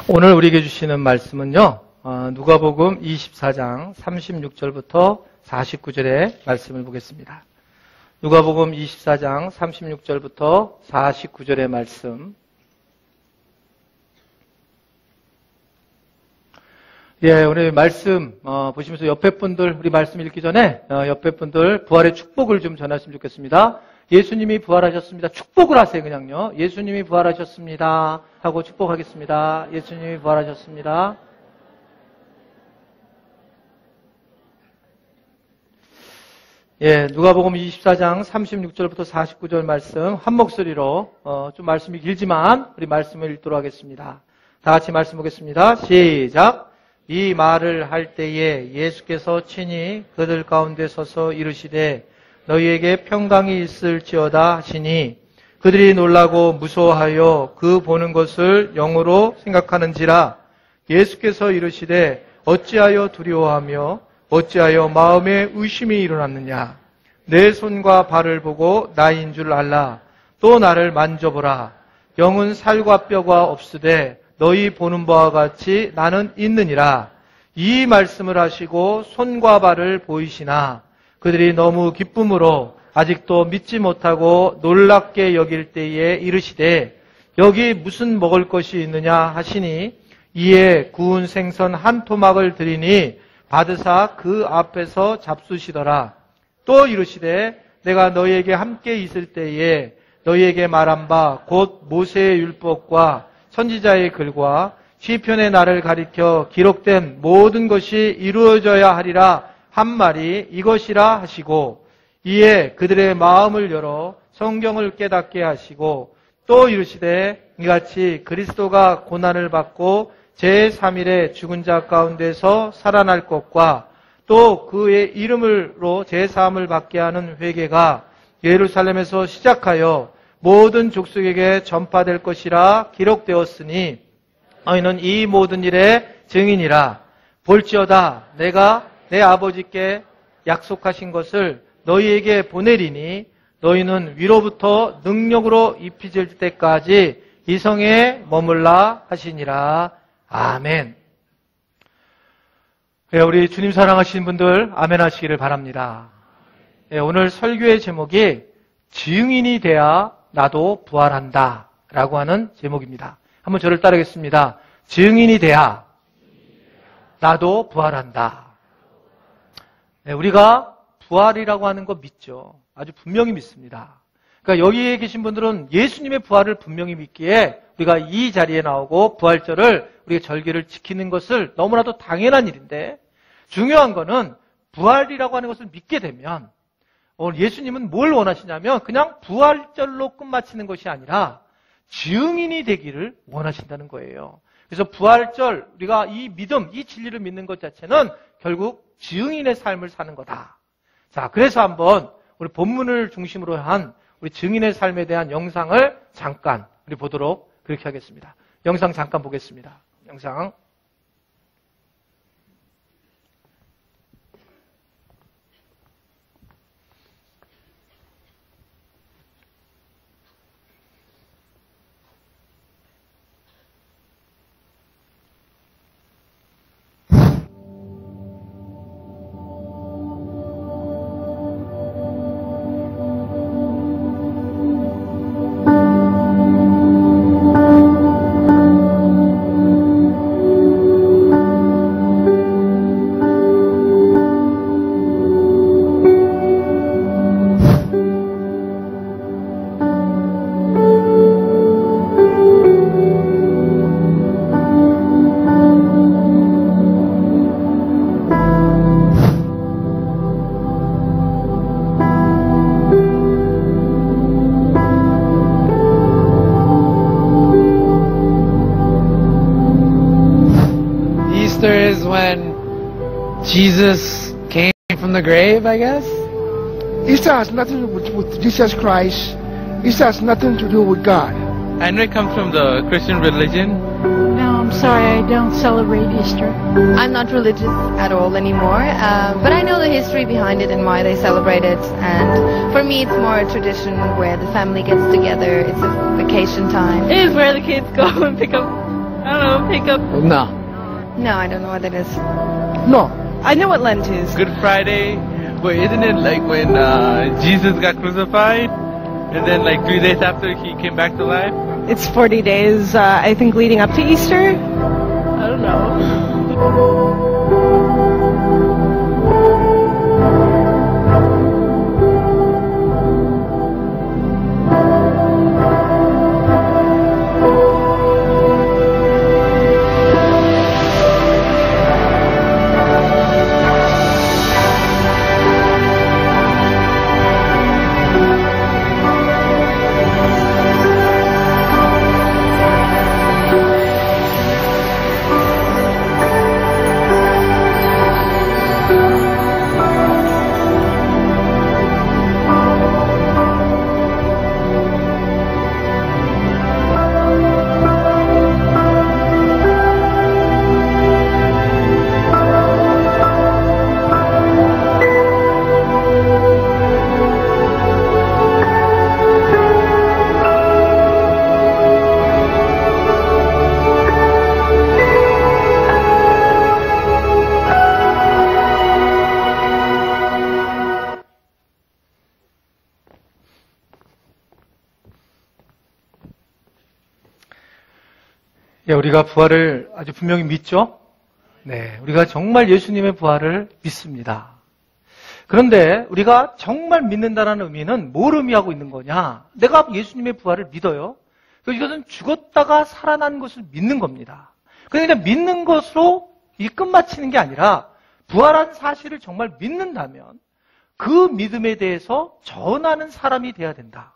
오늘 우리에게 주시는 말씀은요, 누가복음 24장 36절부터 49절의 말씀을 보겠습니다. 누가복음 24장 36절부터 49절의 말씀. 예, 우리 말씀 보시면서 옆에 분들, 우리 말씀 읽기 전에 옆에 분들 부활의 축복을 좀 전하시면 좋겠습니다. 예수님이 부활하셨습니다. 축복을 하세요, 그냥요. 예수님이 부활하셨습니다 하고 축복하겠습니다. 예수님이 부활하셨습니다. 예, 누가복음 24장 36절부터 49절 말씀 한 목소리로 좀 말씀이 길지만 우리 말씀을 읽도록 하겠습니다. 다 같이 말씀 보겠습니다. 시작. 이 말을 할 때에 예수께서 친히 그들 가운데 서서 이르시되 너희에게 평강이 있을지어다 하시니 그들이 놀라고 무서워하여 그 보는 것을 영으로 생각하는지라. 예수께서 이르시되 어찌하여 두려워하며 어찌하여 마음에 의심이 일어났느냐. 내 손과 발을 보고 나인 줄 알라. 또 나를 만져보라. 영은 살과 뼈가 없으되 너희 보는 바와 같이 나는 있느니라. 이 말씀을 하시고 손과 발을 보이시나 그들이 너무 기쁨으로 아직도 믿지 못하고 놀랍게 여길 때에 이르시되 여기 무슨 먹을 것이 있느냐 하시니 이에 구운 생선 한 토막을 드리니 받으사 그 앞에서 잡수시더라. 또 이르시되 내가 너희에게 함께 있을 때에 너희에게 말한 바 곧 모세의 율법과 선지자의 글과 시편의 날을 가리켜 기록된 모든 것이 이루어져야 하리라 한 말이 이것이라 하시고 이에 그들의 마음을 열어 성경을 깨닫게 하시고 또 이르시되 이같이 그리스도가 고난을 받고 제3일에 죽은 자 가운데서 살아날 것과 또 그의 이름으로 제사함을 받게 하는 회개가 예루살렘에서 시작하여 모든 족속에게 전파될 것이라 기록되었으니 너희는 이 모든 일의 증인이라. 볼지어다 내가 내 아버지께 약속하신 것을 너희에게 보내리니 너희는 위로부터 능력으로 입히질 때까지 이 성에 머물라 하시니라. 아멘. 우리 주님 사랑하시는 분들 아멘 하시기를 바랍니다. 오늘 설교의 제목이 증인이 돼야 나도 부활한다 라고 하는 제목입니다. 한번 저를 따르겠습니다. 증인이 돼야 나도 부활한다. 우리가 부활이라고 하는 거 믿죠. 아주 분명히 믿습니다. 그러니까 여기에 계신 분들은 예수님의 부활을 분명히 믿기에 우리가 이 자리에 나오고 부활절을 우리가 절기를 지키는 것을 너무나도 당연한 일인데 중요한 거는 부활이라고 하는 것을 믿게 되면 예수님은 뭘 원하시냐면 그냥 부활절로 끝마치는 것이 아니라 증인이 되기를 원하신다는 거예요. 그래서 부활절, 우리가 이 믿음, 이 진리를 믿는 것 자체는 결국 증인의 삶을 사는 거다. 자, 그래서 한번 우리 본문을 중심으로 한 우리 증인의 삶에 대한 영상을 잠깐 우리 보도록 그렇게 하겠습니다. 영상 잠깐 보겠습니다. 영상. Jesus came from the grave, I guess? Easter has nothing to do with Jesus Christ. Easter has nothing to do with God. Henry comes from the Christian religion. No, I'm sorry, I don't celebrate Easter. I'm not religious at all anymore, but I know the history behind it and why they celebrate it. And for me, it's more a tradition where the family gets together. It's a vacation time. It is where the kids go and pick up know, pick up. No. No, I don't know what it is. No. I know what Lent is. Good Friday. Wait, isn't it like when Jesus got crucified? And then like 3 days after he came back to life? It's 40 days, I think, leading up to Easter. I don't know. 예, 우리가 부활을 아주 분명히 믿죠? 네, 우리가 정말 예수님의 부활을 믿습니다. 그런데 우리가 정말 믿는다는 의미는 뭘 의미하고 있는 거냐? 내가 예수님의 부활을 믿어요. 이것은 죽었다가 살아난 것을 믿는 겁니다. 그러니까 믿는 것으로 이 끝마치는 게 아니라 부활한 사실을 정말 믿는다면 그 믿음에 대해서 전하는 사람이 돼야 된다.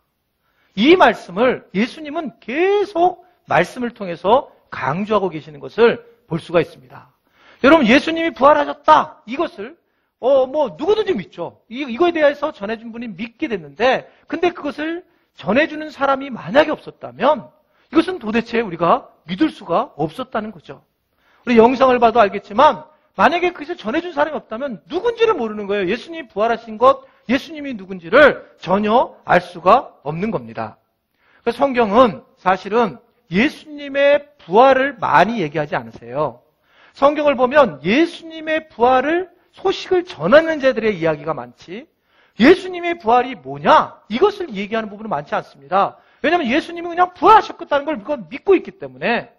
이 말씀을 예수님은 계속 말씀을 통해서 강조하고 계시는 것을 볼 수가 있습니다. 여러분, 예수님이 부활하셨다. 이것을 누구든지 믿죠. 이거에 대해서 전해준 분이 믿게 됐는데, 근데 그것을 전해주는 사람이 만약에 없었다면 이것은 도대체 우리가 믿을 수가 없었다는 거죠. 우리 영상을 봐도 알겠지만 만약에 그것을 전해준 사람이 없다면 누군지를 모르는 거예요. 예수님이 부활하신 것, 예수님이 누군지를 전혀 알 수가 없는 겁니다. 그래서 성경은 사실은 예수님의 부활을 많이 얘기하지 않으세요. 성경을 보면 예수님의 부활을 소식을 전하는 자들의 이야기가 많지, 예수님의 부활이 뭐냐 이것을 얘기하는 부분은 많지 않습니다. 왜냐하면 예수님이 그냥 부활하셨다는 걸 믿고 있기 때문에,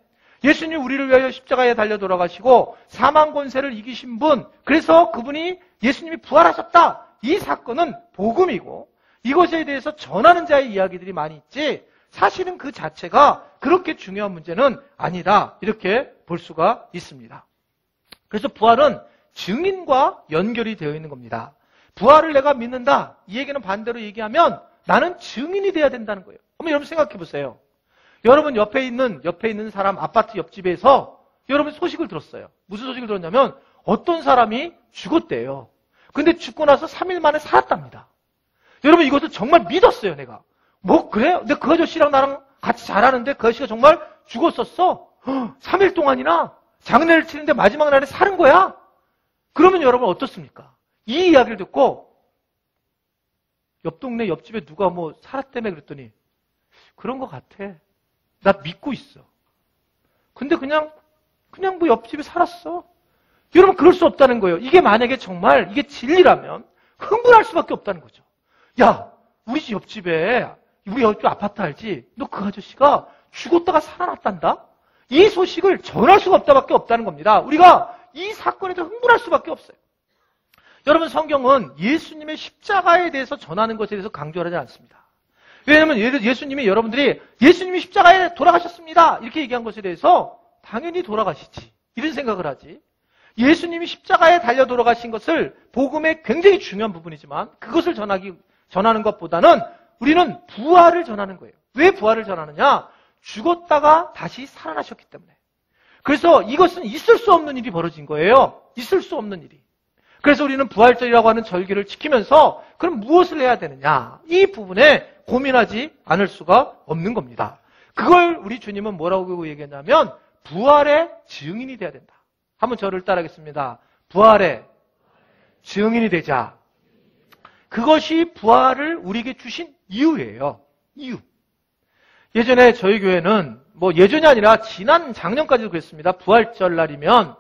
예수님이 우리를 위하여 십자가에 달려 돌아가시고 사망 권세를 이기신 분, 그래서 그분이 예수님이 부활하셨다, 이 사건은 복음이고 이것에 대해서 전하는 자의 이야기들이 많이 있지, 사실은 그 자체가 그렇게 중요한 문제는 아니다, 이렇게 볼 수가 있습니다. 그래서 부활은 증인과 연결이 되어 있는 겁니다. 부활을 내가 믿는다, 이 얘기는 반대로 얘기하면 나는 증인이 돼야 된다는 거예요. 한번 여러분 생각해 보세요. 여러분 옆에 있는 사람 아파트 옆집에서 여러분 소식을 들었어요. 무슨 소식을 들었냐면 어떤 사람이 죽었대요. 근데 죽고 나서 3일 만에 살았답니다. 여러분, 이것을 정말 믿었어요, 내가. 뭐 그래? 근데 그 아저씨랑 나랑 같이 자라는데 그 아저씨가 정말 죽었었어? 3일 동안이나 장례를 치는데 마지막 날에 사는 거야? 그러면 여러분 어떻습니까? 이 이야기를 듣고 옆 동네 옆집에 누가 뭐 살았다며 그랬더니 그런 것 같아. 나 믿고 있어. 근데 그냥 뭐 옆집에 살았어. 여러분, 그럴 수 없다는 거예요. 이게 만약에 정말 이게 진리라면 흥분할 수밖에 없다는 거죠. 야, 우리 집 옆집에, 우리 옆집 아파트 알지? 너 그 아저씨가 죽었다가 살아났단다? 이 소식을 전할 수가 없다밖에 없다는 겁니다. 우리가 이 사건에 대해서 흥분할 수밖에 없어요. 여러분, 성경은 예수님의 십자가에 대해서 전하는 것에 대해서 강조하지 않습니다. 왜냐하면 예수님이, 여러분들이 예수님이 십자가에 돌아가셨습니다, 이렇게 얘기한 것에 대해서 당연히 돌아가시지, 이런 생각을 하지, 예수님이 십자가에 달려 돌아가신 것을 복음의 굉장히 중요한 부분이지만 그것을 전하는 것보다는 우리는 부활을 전하는 거예요. 왜 부활을 전하느냐? 죽었다가 다시 살아나셨기 때문에. 그래서 이것은 있을 수 없는 일이 벌어진 거예요. 있을 수 없는 일이. 그래서 우리는 부활절이라고 하는 절기를 지키면서 그럼 무엇을 해야 되느냐? 이 부분에 고민하지 않을 수가 없는 겁니다. 그걸 우리 주님은 뭐라고 얘기했냐면 부활의 증인이 돼야 된다. 한번 저를 따라하겠습니다. 부활의 증인이 되자. 그것이 부활을 우리에게 주신 이유예요. 이유. 예전에 저희 교회는 뭐 예전이 아니라 지난 작년까지도 그랬습니다. 부활절 날이면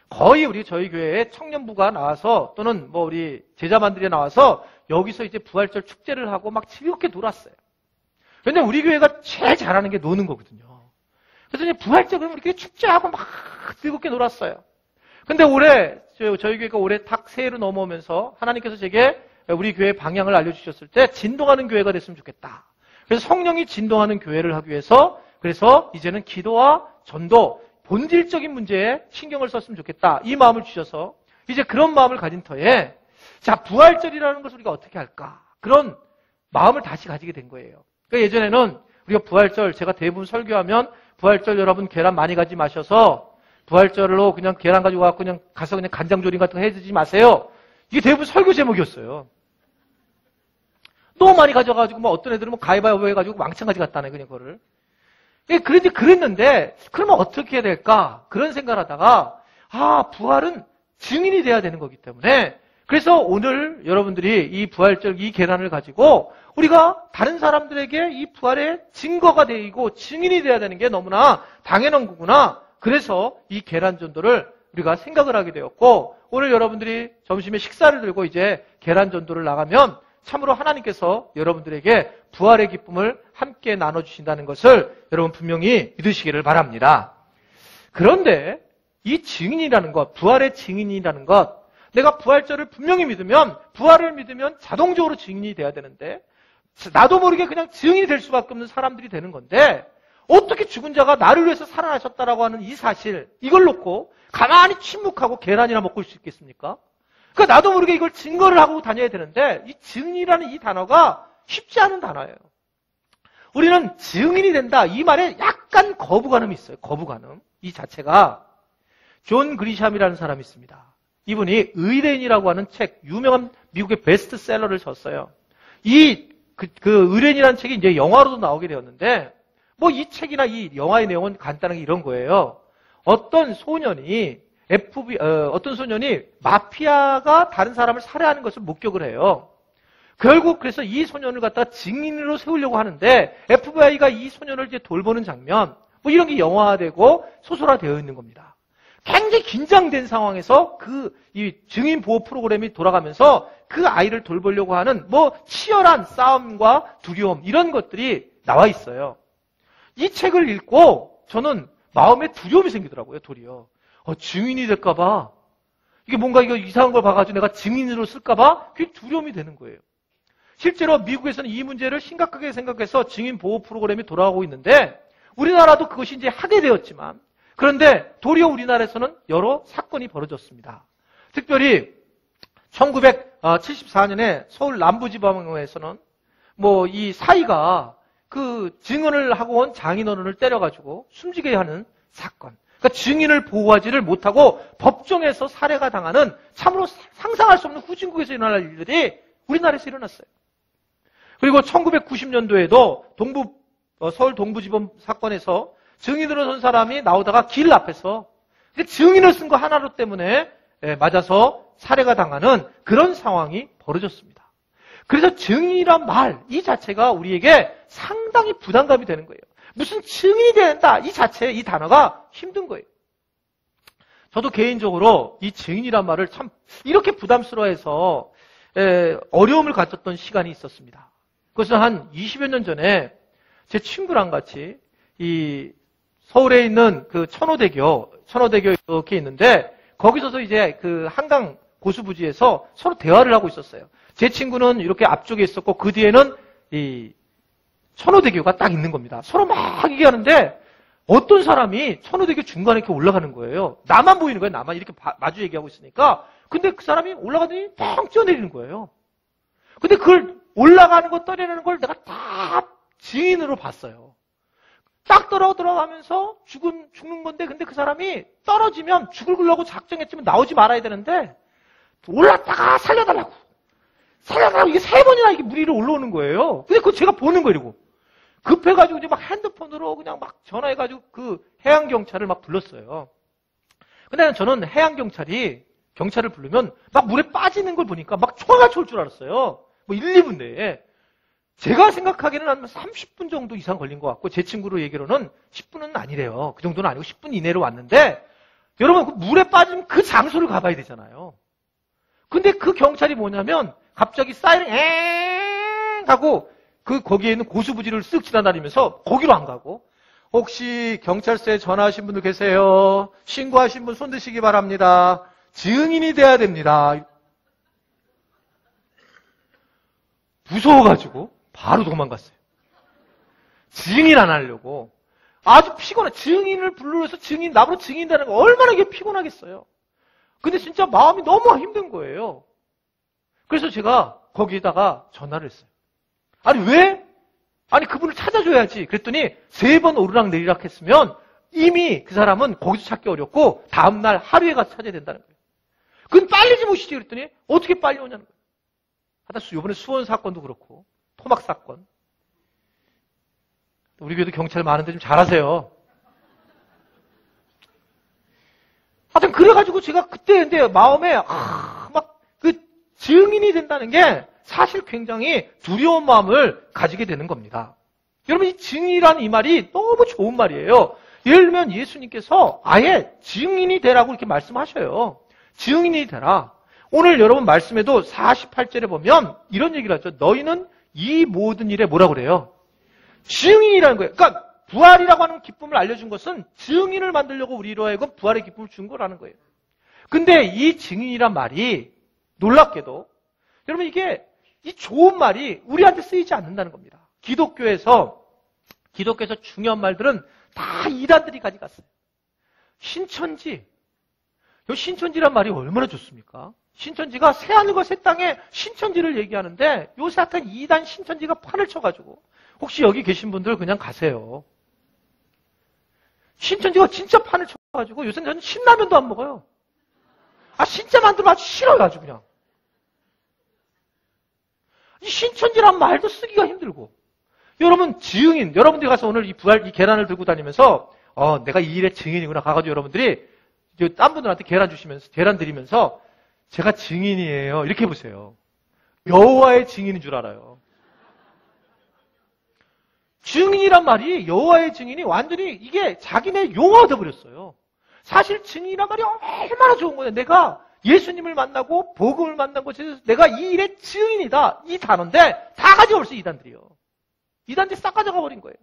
거의 저희 교회에 청년부가 나와서 또는 뭐 우리 제자만들이 나와서 여기서 이제 부활절 축제를 하고 막 즐겁게 놀았어요. 근데 우리 교회가 제일 잘하는 게 노는 거거든요. 그래서 이제 부활절 그러면 이렇게 축제하고 막 즐겁게 놀았어요. 근데 올해 저희 교회가 올해 딱 새해로 넘어오면서 하나님께서 제게 우리 교회 방향을 알려주셨을 때 진동하는 교회가 됐으면 좋겠다. 그래서 성령이 진동하는 교회를 하기 위해서 그래서 이제는 기도와 전도 본질적인 문제에 신경을 썼으면 좋겠다. 이 마음을 주셔서 이제 그런 마음을 가진 터에 자 부활절이라는 것을 우리가 어떻게 할까? 그런 마음을 다시 가지게 된 거예요. 그러니까 예전에는 우리가 부활절 제가 대부분 설교하면 부활절 여러분 계란 많이 가지 마셔서 부활절로 그냥 계란 가지고 와서 그냥 가서 그냥 간장조림 같은 거 해주지 마세요. 이게 대부분 설교 제목이었어요. 너무 많이 가져가지고 뭐 어떤 애들은 뭐 가위바위보 해가지고 왕창까지 갔다네 그냥 그거를. 그런데 그랬는데 그러면 어떻게 해야 될까? 그런 생각을 하다가 부활은 증인이 돼야 되는 거기 때문에 그래서 오늘 여러분들이 이 부활절 이 계란을 가지고 우리가 다른 사람들에게 이 부활의 증거가 되고 증인이 돼야 되는 게 너무나 당연한 거구나. 그래서 이 계란 전도를 우리가 생각을 하게 되었고 오늘 여러분들이 점심에 식사를 들고 이제 계란 전도를 나가면 참으로 하나님께서 여러분들에게 부활의 기쁨을 함께 나눠주신다는 것을 여러분 분명히 믿으시기를 바랍니다. 그런데 이 증인이라는 것, 부활의 증인이라는 것, 내가 부활절을 분명히 믿으면, 부활을 믿으면 자동적으로 증인이 돼야 되는데 나도 모르게 그냥 증인이 될 수밖에 없는 사람들이 되는 건데 어떻게 죽은 자가 나를 위해서 살아나셨다라고 하는 이 사실, 이걸 놓고 가만히 침묵하고 계란이나 먹고 있을 수 있겠습니까? 그러니까 나도 모르게 이걸 증거를 하고 다녀야 되는데 이 증인이라는 이 단어가 쉽지 않은 단어예요. 우리는 증인이 된다. 이 말에 약간 거부감이 있어요. 거부감. 이 자체가 존 그리샴이라는 사람이 있습니다. 이분이 의뢰인이라고 하는 책, 유명한 미국의 베스트셀러를 썼어요. 그 의뢰인이라는 책이 이제 영화로도 나오게 되었는데 뭐 이 책이나 이 영화의 내용은 간단하게 이런 거예요. 어떤 소년이 마피아가 다른 사람을 살해하는 것을 목격을 해요. 결국 그래서 이 소년을 갖다가 증인으로 세우려고 하는데 FBI가 이 소년을 이제 돌보는 장면, 뭐 이런 게 영화화되고 소설화되어 있는 겁니다. 굉장히 긴장된 상황에서 이 증인 보호 프로그램이 돌아가면서 그 아이를 돌보려고 하는 뭐 치열한 싸움과 두려움 이런 것들이 나와 있어요. 이 책을 읽고 저는 마음에 두려움이 생기더라고요, 도리어. 증인이 될까봐. 이게 뭔가 이거 이상한 걸 봐가지고 내가 증인으로 쓸까봐 그게 두려움이 되는 거예요. 실제로 미국에서는 이 문제를 심각하게 생각해서 증인 보호 프로그램이 돌아가고 있는데 우리나라도 그것이 이제 하게 되었지만 그런데 도리어 우리나라에서는 여러 사건이 벌어졌습니다. 특별히 1974년에 서울 남부지방에서는 뭐 이 사이가 그 증언을 하고 온 장인어른을 때려가지고 숨지게 하는 사건. 그러니까 증인을 보호하지를 못하고 법정에서 살해가 당하는 참으로 상상할 수 없는 후진국에서 일어날 일들이 우리나라에서 일어났어요. 그리고 1990년도에도 서울 동부지법 사건에서 증인으로 선 사람이 나오다가 길 앞에서 증인을 쓴 거 하나로 때문에 맞아서 살해가 당하는 그런 상황이 벌어졌습니다. 그래서 증인이란 말, 이 자체가 우리에게 상당히 부담감이 되는 거예요. 무슨 증인이 된다, 이 자체, 이 단어가 힘든 거예요. 저도 개인적으로 이 증인이란 말을 참 이렇게 부담스러워해서 어려움을 가졌던 시간이 있었습니다. 그것은 한 20여 년 전에 제 친구랑 같이 이 서울에 있는 그 천호대교 이렇게 있는데 거기서도 이제 그 한강 고수부지에서 서로 대화를 하고 있었어요. 제 친구는 이렇게 앞쪽에 있었고 그 뒤에는 이 천호대교가 딱 있는 겁니다. 서로 막 얘기하는데 어떤 사람이 천호대교 중간에 이렇게 올라가는 거예요. 나만 보이는 거예요. 나만 이렇게 마주 얘기하고 있으니까. 근데 그 사람이 올라가더니 펑 뛰어내리는 거예요. 근데 그걸 올라가는 거 떨어내는 걸 내가 다 증인으로 봤어요. 딱 들어가면서 죽는 건데 근데 그 사람이 떨어지면 죽으려고 작정했지만 나오지 말아야 되는데 올랐다가 살려달라고 이게 3번이나 이게 물 위로 올라오는 거예요. 근데 그거 제가 보는 거예요. 이러고. 급해가지고 이제 막 핸드폰으로 그냥 막 전화해가지고 그 해양경찰을 막 불렀어요. 근데 저는 경찰을 부르면 막 물에 빠지는 걸 보니까 막 총알같이 올 줄 알았어요. 뭐 1, 2분 내에. 제가 생각하기에는 한 30분 정도 이상 걸린 것 같고 제 친구로 얘기로는 10분은 아니래요. 그 정도는 아니고 10분 이내로 왔는데 여러분 그 물에 빠지면 그 장소를 가봐야 되잖아요. 근데 그 경찰이 뭐냐면 갑자기 사이렌 엥 하고 거기에 있는 고수부지를 쓱 지나다니면서 거기로 안 가고 혹시 경찰서에 전화하신 분들 계세요? 신고하신 분 손 드시기 바랍니다. 증인이 돼야 됩니다. 무서워가지고 바로 도망갔어요. 증인 안 하려고. 아주 피곤해. 증인을 불러서 나보고 증인되는 거 얼마나 이게 피곤하겠어요. 근데 진짜 마음이 너무 힘든 거예요. 그래서 제가 거기에다가 전화를 했어요. 아니 왜? 아니 그분을 찾아줘야지. 그랬더니 3번 오르락 내리락 했으면 이미 그 사람은 거기서 찾기 어렵고 다음날 하루에 가서 찾아야 된다는 거예요. 그건 빨리 좀 오시지 그랬더니 어떻게 빨리 오냐는 거예요. 하다 이번에 수원 사건도 그렇고 토막 사건. 우리 교회도 경찰 많은데 좀 잘하세요. 하여튼 그래가지고 제가 그때 근데 마음에 막 그 증인이 된다는 게 사실 굉장히 두려운 마음을 가지게 되는 겁니다. 여러분 이 증인이라는 이 말이 너무 좋은 말이에요. 예를 들면 예수님께서 아예 증인이 되라고 이렇게 말씀하셔요. 증인이 되라. 오늘 여러분 말씀에도 48절에 보면 이런 얘기를 하죠. 너희는 이 모든 일에 뭐라고 그래요? 증인이라는 거예요. 그러니까 부활이라고 하는 기쁨을 알려준 것은 증인을 만들려고 우리로 하여금 부활의 기쁨을 준 거라는 거예요. 근데 이 증인이란 말이 놀랍게도 여러분 이게 이 좋은 말이 우리한테 쓰이지 않는다는 겁니다. 기독교에서 중요한 말들은 다 이단들이 가져갔어요. 신천지. 이 신천지란 말이 얼마나 좋습니까? 신천지가 새하늘과 새 땅에 신천지를 얘기하는데 요새 하여튼 이단 신천지가 판을 쳐가지고 혹시 여기 계신 분들 그냥 가세요. 신천지가 진짜 판을 쳐가지고 요새 저는 신라면도 안 먹어요. 진짜 만들면 아주 싫어요. 아주 그냥. 이 신천지란 말도 쓰기가 힘들고. 여러분 증인, 여러분들이 가서 오늘 이 계란을 들고 다니면서 내가 이 일의 증인이구나 가가지고 여러분들이 딴 분들한테 계란 드리면서 제가 증인이에요. 이렇게 해보세요. 여호와의 증인인 줄 알아요. 증인이란 말이 여호와의 증인이 완전히 이게 자기네 용어가 돼버렸어요. 사실 증인이란 말이 얼마나 좋은 거예요. 내가 예수님을 만나고 복음을 만난 것에서 내가 이 일의 증인이다. 이 단어인데 다 가져가 버렸어요. 이단들이요. 이단들이 싹 가져가 버린 거예요.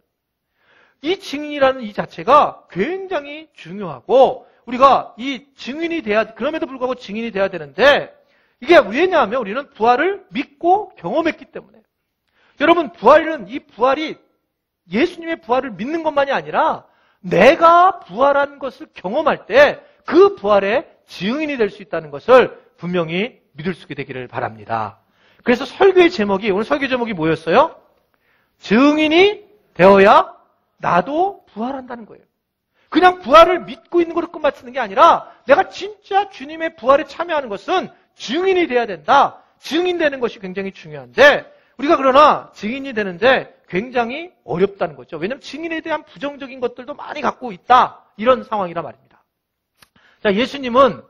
이 증인이라는 이 자체가 굉장히 중요하고 우리가 이 증인이 그럼에도 불구하고 증인이 돼야 되는데 이게 왜냐하면 우리는 부활을 믿고 경험했기 때문에. 여러분 이 부활이 예수님의 부활을 믿는 것만이 아니라 내가 부활한 것을 경험할 때 그 부활의 증인이 될 수 있다는 것을 분명히 믿을 수 있게 되기를 바랍니다. 그래서 오늘 설교 제목이 뭐였어요? 증인이 되어야 나도 부활한다는 거예요. 그냥 부활을 믿고 있는 것으로 끝마치는 게 아니라 내가 진짜 주님의 부활에 참여하는 것은 증인이 돼야 된다. 증인되는 것이 굉장히 중요한데 우리가 그러나 증인이 되는데 굉장히 어렵다는 거죠. 왜냐하면 증인에 대한 부정적인 것들도 많이 갖고 있다. 이런 상황이라 말입니다. 자, 예수님은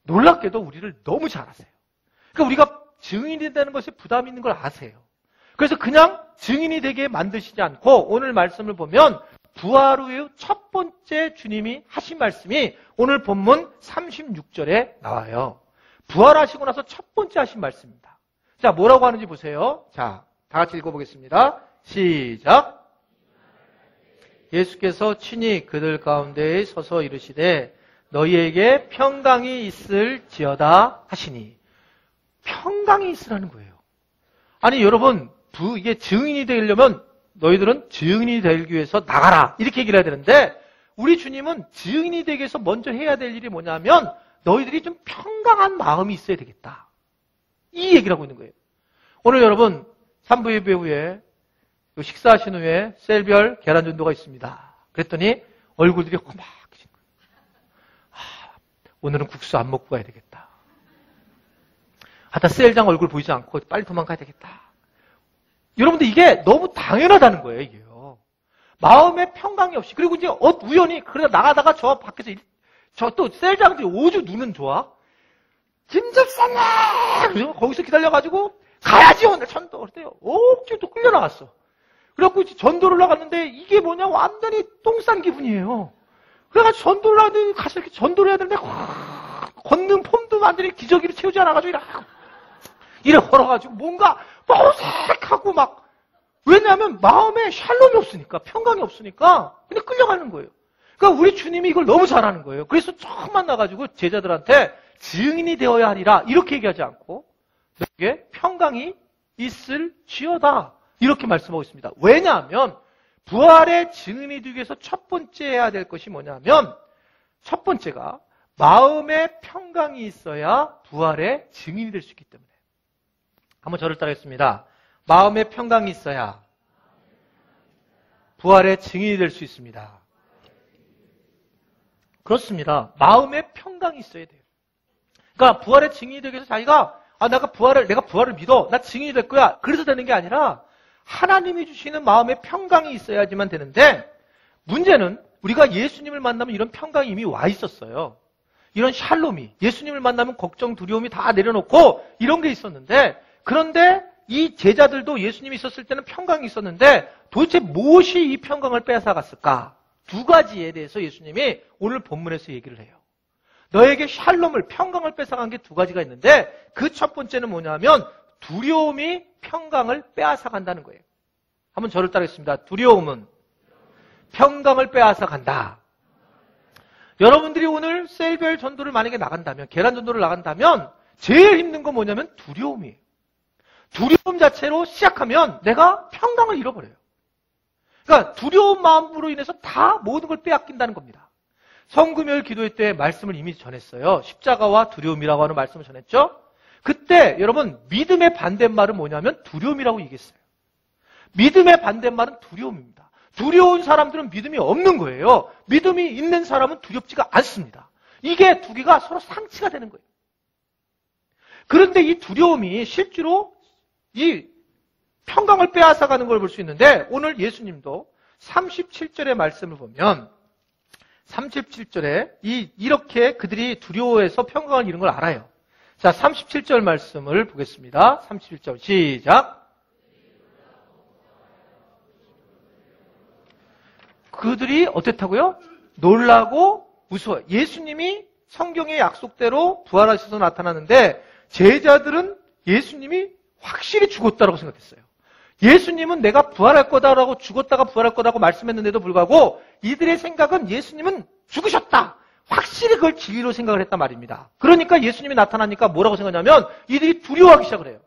놀랍게도 우리를 너무 잘 아세요. 그러니까 우리가 증인이 되는 것에 부담이 있는 걸 아세요. 그래서 그냥 증인이 되게 만드시지 않고 오늘 말씀을 보면 부활 후의 첫 번째 주님이 하신 말씀이 오늘 본문 36절에 나와요. 부활하시고 나서 첫 번째 하신 말씀입니다. 자, 뭐라고 하는지 보세요. 자, 다 같이 읽어보겠습니다. 시작. 예수께서 친히 그들 가운데에 서서 이르시되 너희에게 평강이 있을지어다 하시니. 평강이 있으라는 거예요. 아니 여러분 이게 증인이 되려면 너희들은 증인이 되기 위해서 나가라 이렇게 얘기를 해야 되는데 우리 주님은 증인이 되기 위해서 먼저 해야 될 일이 뭐냐면 너희들이 좀 평강한 마음이 있어야 되겠다. 이 얘기를 하고 있는 거예요. 오늘 여러분 3부 예배 후에 식사하신 후에 셀별 계란 전도가 있습니다. 그랬더니 얼굴들이 험악해진 거예요. 오늘은 국수 안 먹고 가야 되겠다. 하다 셀장 얼굴 보이지 않고 빨리 도망가야 되겠다. 여러분들 이게 너무 당연하다는 거예요. 이게요. 마음에 평강이 없이 그리고 이제 우연히 그러다 나가다가 저 밖에서 저 또 셀장들이 오죽 눈은 좋아. 김 집사님! 거기서 기다려가지고 가야지 오늘 전도. 그랬대요. 억지로 또 끌려나갔어. 그래갖고 이제 전도를 나갔는데 이게 뭐냐 완전히 똥 싼 기분이에요. 그래가지고 전도를 나갔는데 가서 이렇게 전도를 해야 되는데 걷는 폼도 완전히 기저귀를 채우지 않아가지고 이래 걸어가지고 뭔가 어색하고 막 왜냐하면 마음에 샬롬이 없으니까 평강이 없으니까 근데 끌려가는 거예요. 그러니까 우리 주님이 이걸 너무 잘하는 거예요. 그래서 처음 만나가지고 제자들한테 증인이 되어야 하리라 이렇게 얘기하지 않고 너에게 평강이 있을지어다 이렇게 말씀하고 있습니다. 왜냐하면 부활의 증인이 되기 위해서 첫 번째 해야 될 것이 뭐냐면 첫 번째가 마음에 평강이 있어야 부활의 증인이 될 수 있기 때문에 한번 저를 따라하겠습니다. 마음에 평강이 있어야 부활의 증인이 될 수 있습니다. 그렇습니다. 마음에 평강이 있어야 돼요. 그러니까 부활의 증인이 되기 위해서 자기가 내가 부활을 믿어. 나 증인이 될 거야. 그래서 되는 게 아니라 하나님이 주시는 마음의 평강이 있어야지만 되는데 문제는 우리가 예수님을 만나면 이런 평강이 이미 와 있었어요. 이런 샬롬이 예수님을 만나면 걱정, 두려움이 다 내려놓고 이런 게 있었는데 그런데 이 제자들도 예수님이 있었을 때는 평강이 있었는데 도대체 무엇이 이 평강을 빼앗아갔을까? 두 가지에 대해서 예수님이 오늘 본문에서 얘기를 해요. 너에게 샬롬을, 평강을 뺏어간 게 두 가지가 있는데 그 첫 번째는 뭐냐면 두려움이 평강을 빼앗아간다는 거예요. 한번 저를 따르겠습니다. 두려움은 평강을 빼앗아간다. 여러분들이 오늘 셀별 전도를 만약에 나간다면, 계란 전도를 나간다면 제일 힘든 건 뭐냐면 두려움이에요. 두려움 자체로 시작하면 내가 평강을 잃어버려요. 그러니까 두려운 마음으로 인해서 다 모든 걸 빼앗긴다는 겁니다. 성금요일 기도회 때 말씀을 이미 전했어요. 십자가와 두려움이라고 하는 말씀을 전했죠. 그때 여러분 믿음의 반대말은 뭐냐면 두려움이라고 얘기했어요. 믿음의 반대말은 두려움입니다. 두려운 사람들은 믿음이 없는 거예요. 믿음이 있는 사람은 두렵지가 않습니다. 이게 두 개가 서로 상치가 되는 거예요. 그런데 이 두려움이 실제로 이 평강을 빼앗아가는 걸 볼 수 있는데 오늘 예수님도 37절의 말씀을 보면 37절에 이렇게 그들이 두려워해서 평강을 잃은 걸 알아요. 자, 37절 말씀을 보겠습니다. 37절 시작. 그들이 어땠다고요? 놀라고 무서워요. 예수님이 성경의 약속대로 부활하셔서 나타나는데 제자들은 예수님이 확실히 죽었다라고 생각했어요. 예수님은 내가 부활할 거다라고 죽었다가 부활할 거다라고 말씀했는데도 불구하고 이들의 생각은 예수님은 죽으셨다. 확실히 그걸 진리로 생각을 했단 말입니다. 그러니까 예수님이 나타나니까 뭐라고 생각하냐면 이들이 두려워하기 시작을 해요.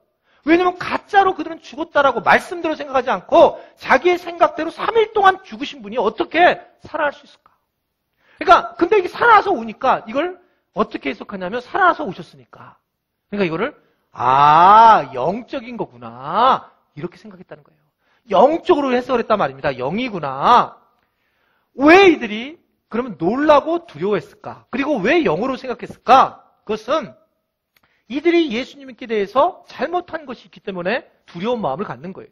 왜냐하면 가짜로 그들은 죽었다라고 말씀대로 생각하지 않고 자기의 생각대로 3일 동안 죽으신 분이 어떻게 살아날 수 있을까? 그러니까 근데 이게 살아나서 오니까 이걸 어떻게 해석하냐면 살아나서 오셨으니까. 그러니까 이거를 영적인 거구나. 이렇게 생각했다는 거예요. 영적으로 해석을 했단 말입니다. 영이구나. 왜 이들이 그러면 놀라고 두려워했을까? 그리고 왜 영으로 생각했을까? 그것은 이들이 예수님께 대해서 잘못한 것이 있기 때문에 두려운 마음을 갖는 거예요.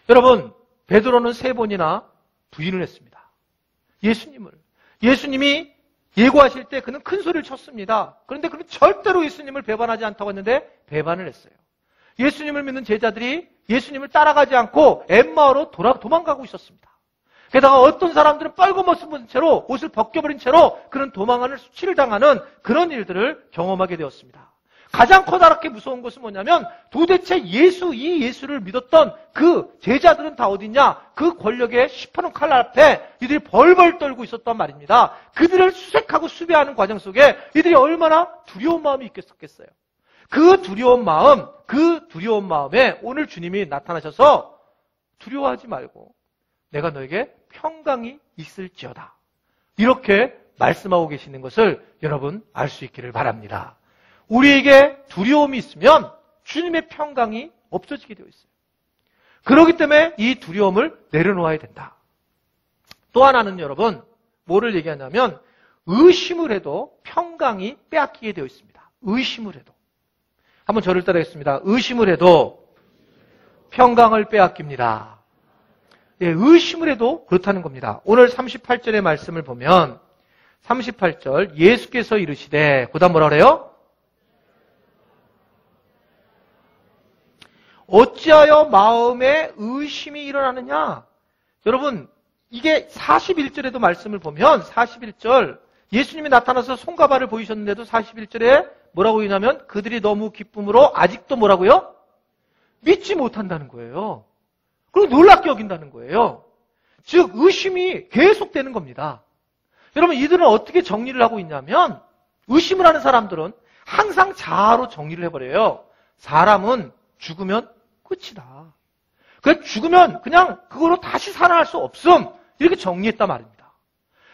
여러분, 베드로는 3번이나 부인을 했습니다. 예수님이 예고하실 때 그는 큰 소리를 쳤습니다. 그런데 그는 절대로 예수님을 배반하지 않다고 했는데 배반을 했어요. 예수님을 믿는 제자들이 예수님을 따라가지 않고 엠마오로 도망가고 있었습니다. 게다가 어떤 사람들은 빨고벗은 채로 옷을 벗겨버린 채로 그런 도망하는 수치를 당하는 그런 일들을 경험하게 되었습니다. 가장 커다랗게 무서운 것은 뭐냐면 도대체 이 예수를 믿었던 그 제자들은 다 어딨냐? 그 권력의 시퍼런 칼 앞에 이들이 벌벌 떨고 있었단 말입니다. 그들을 수색하고 수배하는 과정 속에 이들이 얼마나 두려운 마음이 있겠었겠어요. 그 두려운 마음에 오늘 주님이 나타나셔서 두려워하지 말고 내가 너에게 평강이 있을지어다. 이렇게 말씀하고 계시는 것을 여러분 알 수 있기를 바랍니다. 우리에게 두려움이 있으면 주님의 평강이 없어지게 되어 있어요. 그렇기 때문에 이 두려움을 내려놓아야 된다. 또 하나는 여러분 뭐를 얘기하냐면 의심을 해도 평강이 빼앗기게 되어 있습니다. 의심을 해도. 한번 저를 따라하겠습니다. 의심을 해도 평강을 빼앗깁니다. 예, 의심을 해도 그렇다는 겁니다. 오늘 38절의 말씀을 보면 38절 예수께서 이르시되 그 다음 뭐라 그래요? 어찌하여 마음에 의심이 일어나느냐? 여러분, 이게 41절에도 말씀을 보면 41절 예수님이 나타나서 손과 발을 보이셨는데도 41절에 뭐라고 했냐면 그들이 너무 기쁨으로 아직도 뭐라고요? 믿지 못한다는 거예요. 그리고 놀랍게 여긴다는 거예요. 즉 의심이 계속되는 겁니다. 여러분 이들은 어떻게 정리를 하고 있냐면 의심을 하는 사람들은 항상 자아로 정리를 해버려요. 사람은 죽으면 끝이다. 그러니까 죽으면 그냥 그거로 다시 살아날 수 없음. 이렇게 정리했단 말입니다.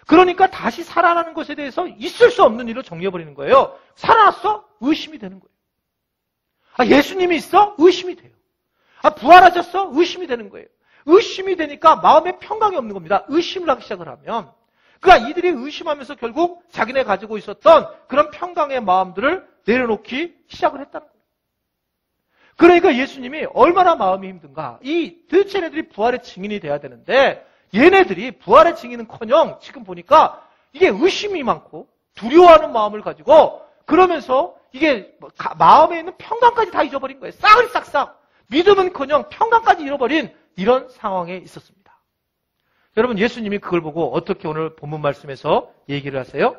그러니까 다시 살아나는 것에 대해서 있을 수 없는 일로 정리해버리는 거예요. 살아났어? 의심이 되는 거예요. 아, 예수님이 있어? 의심이 돼요. 아, 부활하셨어? 의심이 되는 거예요. 의심이 되니까 마음에 평강이 없는 겁니다. 의심을 하기 시작을 하면. 그러니까 이들이 의심하면서 결국 자기네 가지고 있었던 그런 평강의 마음들을 내려놓기 시작을 했다는 거예요. 그러니까 예수님이 얼마나 마음이 힘든가. 이 도대체 얘네들이 부활의 증인이 돼야 되는데 얘네들이 부활의 증인은커녕 지금 보니까 이게 의심이 많고 두려워하는 마음을 가지고 그러면서 이게 마음에 있는 평강까지 다 잊어버린 거예요. 싸그리 싹싹. 믿음은커녕 평강까지 잃어버린 이런 상황에 있었습니다. 여러분 예수님이 그걸 보고 어떻게 오늘 본문 말씀에서 얘기를 하세요?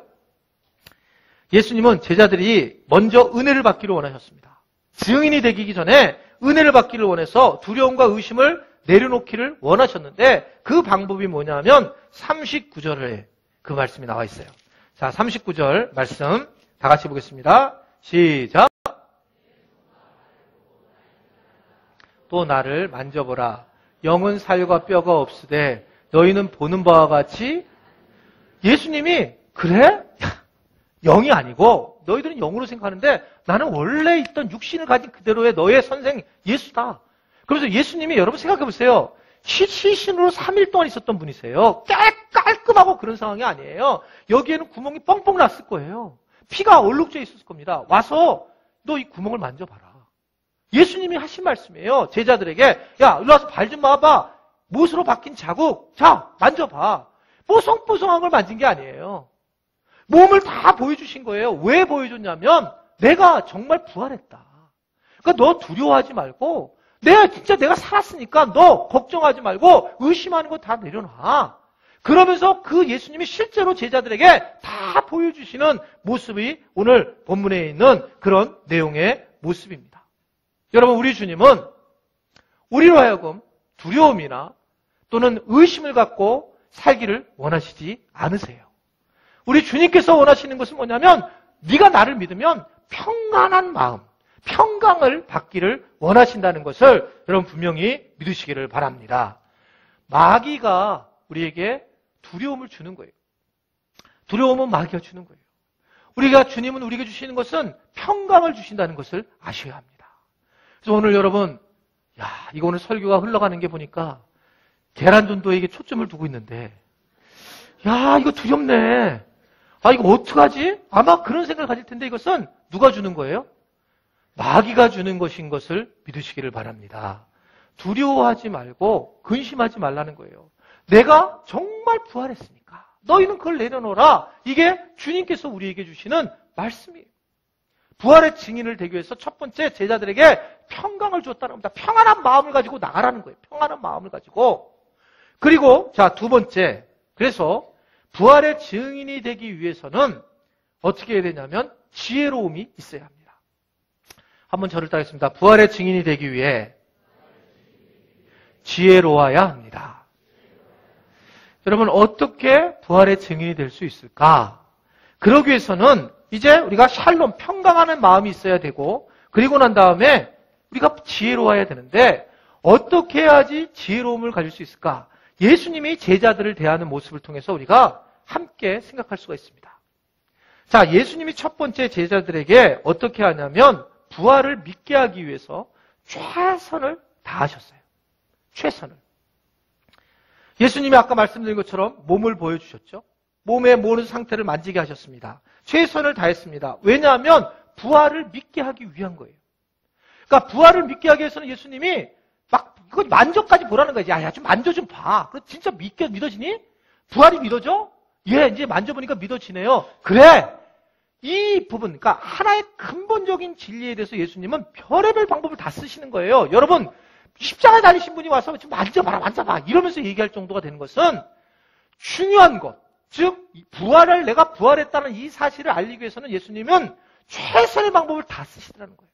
예수님은 제자들이 먼저 은혜를 받기를 원하셨습니다. 증인이 되기 전에 은혜를 받기를 원해서 두려움과 의심을 내려놓기를 원하셨는데 그 방법이 뭐냐면 39절에 그 말씀이 나와 있어요. 자, 39절 말씀 다 같이 보겠습니다. 시작. 또 나를 만져보라. 영은 살과 뼈가 없으되 너희는 보는 바와 같이 예수님이 그래? 영이 아니고 너희들은 영으로 생각하는데 나는 원래 있던 육신을 가진 그대로의 너의 선생 예수다. 그래서 예수님이 여러분 생각해 보세요. 시신으로 3일 동안 있었던 분이세요. 깔끔하고 그런 상황이 아니에요. 여기에는 구멍이 뻥뻥 났을 거예요. 피가 얼룩져 있었을 겁니다. 와서 너 이 구멍을 만져봐라. 예수님이 하신 말씀이에요. 제자들에게 야 일로 와서 발 좀 봐봐. 못으로 박힌 자국. 자 만져봐. 뽀송뽀송한 걸 만진 게 아니에요. 몸을 다 보여주신 거예요. 왜 보여줬냐면 내가 정말 부활했다. 그러니까 너 두려워하지 말고 내가 살았으니까 너 걱정하지 말고 의심하는 거 다 내려놔. 그러면서 그 예수님이 실제로 제자들에게 다 보여주시는 모습이 오늘 본문에 있는 그런 내용의 모습입니다. 여러분 우리 주님은 우리로 하여금 두려움이나 또는 의심을 갖고 살기를 원하시지 않으세요. 우리 주님께서 원하시는 것은 뭐냐면 네가 나를 믿으면 평안한 마음, 평강을 받기를 원하신다는 것을 여러분 분명히 믿으시기를 바랍니다. 마귀가 우리에게 두려움을 주는 거예요. 두려움은 마귀가 주는 거예요. 주님은 우리에게 주시는 것은 평강을 주신다는 것을 아셔야 합니다. 그래서 오늘 여러분, 이거 오늘 설교가 흘러가는 게 보니까 계란전도에게 초점을 두고 있는데, 이거 두렵네. 이거 어떡하지? 아마 그런 생각을 가질 텐데 이것은 누가 주는 거예요? 마귀가 주는 것인 것을 믿으시기를 바랍니다. 두려워하지 말고 근심하지 말라는 거예요. 내가 정말 부활했으니까 너희는 그걸 내려놓으라. 이게 주님께서 우리에게 주시는 말씀이에요. 부활의 증인을 되기 위해서 첫 번째 제자들에게 평강을 주었다는 겁니다. 평안한 마음을 가지고 나가라는 거예요. 평안한 마음을 가지고. 그리고 두 번째, 그래서 부활의 증인이 되기 위해서는 어떻게 해야 되냐면 지혜로움이 있어야 합니다. 한번 저를 따르겠습니다. 부활의 증인이 되기 위해 지혜로워야 합니다. 여러분 어떻게 부활의 증인이 될 수 있을까? 그러기 위해서는 이제 우리가 샬롬, 평강하는 마음이 있어야 되고 그리고 난 다음에 우리가 지혜로워야 되는데 어떻게 해야지 지혜로움을 가질 수 있을까? 예수님이 제자들을 대하는 모습을 통해서 우리가 함께 생각할 수가 있습니다. 자, 예수님이 첫 번째 제자들에게 어떻게 하냐면 부활을 믿게 하기 위해서 최선을 다하셨어요. 최선을. 예수님이 아까 말씀드린 것처럼 몸을 보여주셨죠. 몸의 모든 상태를 만지게 하셨습니다. 최선을 다했습니다. 왜냐하면 부활을 믿게 하기 위한 거예요. 그러니까 부활을 믿게 하기 위해서는 예수님이 막 이거 만져까지 보라는 거지. 야, 좀 만져 좀 봐. 그럼 진짜 믿어지니? 부활이 믿어져? 예, 이제 만져보니까 믿어지네요. 그래. 이 부분, 그러니까 하나의 근본적인 진리에 대해서 예수님은 별의별 방법을 다 쓰시는 거예요. 여러분, 십자가에 달리신 분이 와서 좀 만져봐라, 만져봐 이러면서 얘기할 정도가 되는 것은 중요한 것, 즉 내가 부활했다는 이 사실을 알리기 위해서는 예수님은 최선의 방법을 다 쓰시더라는 거예요.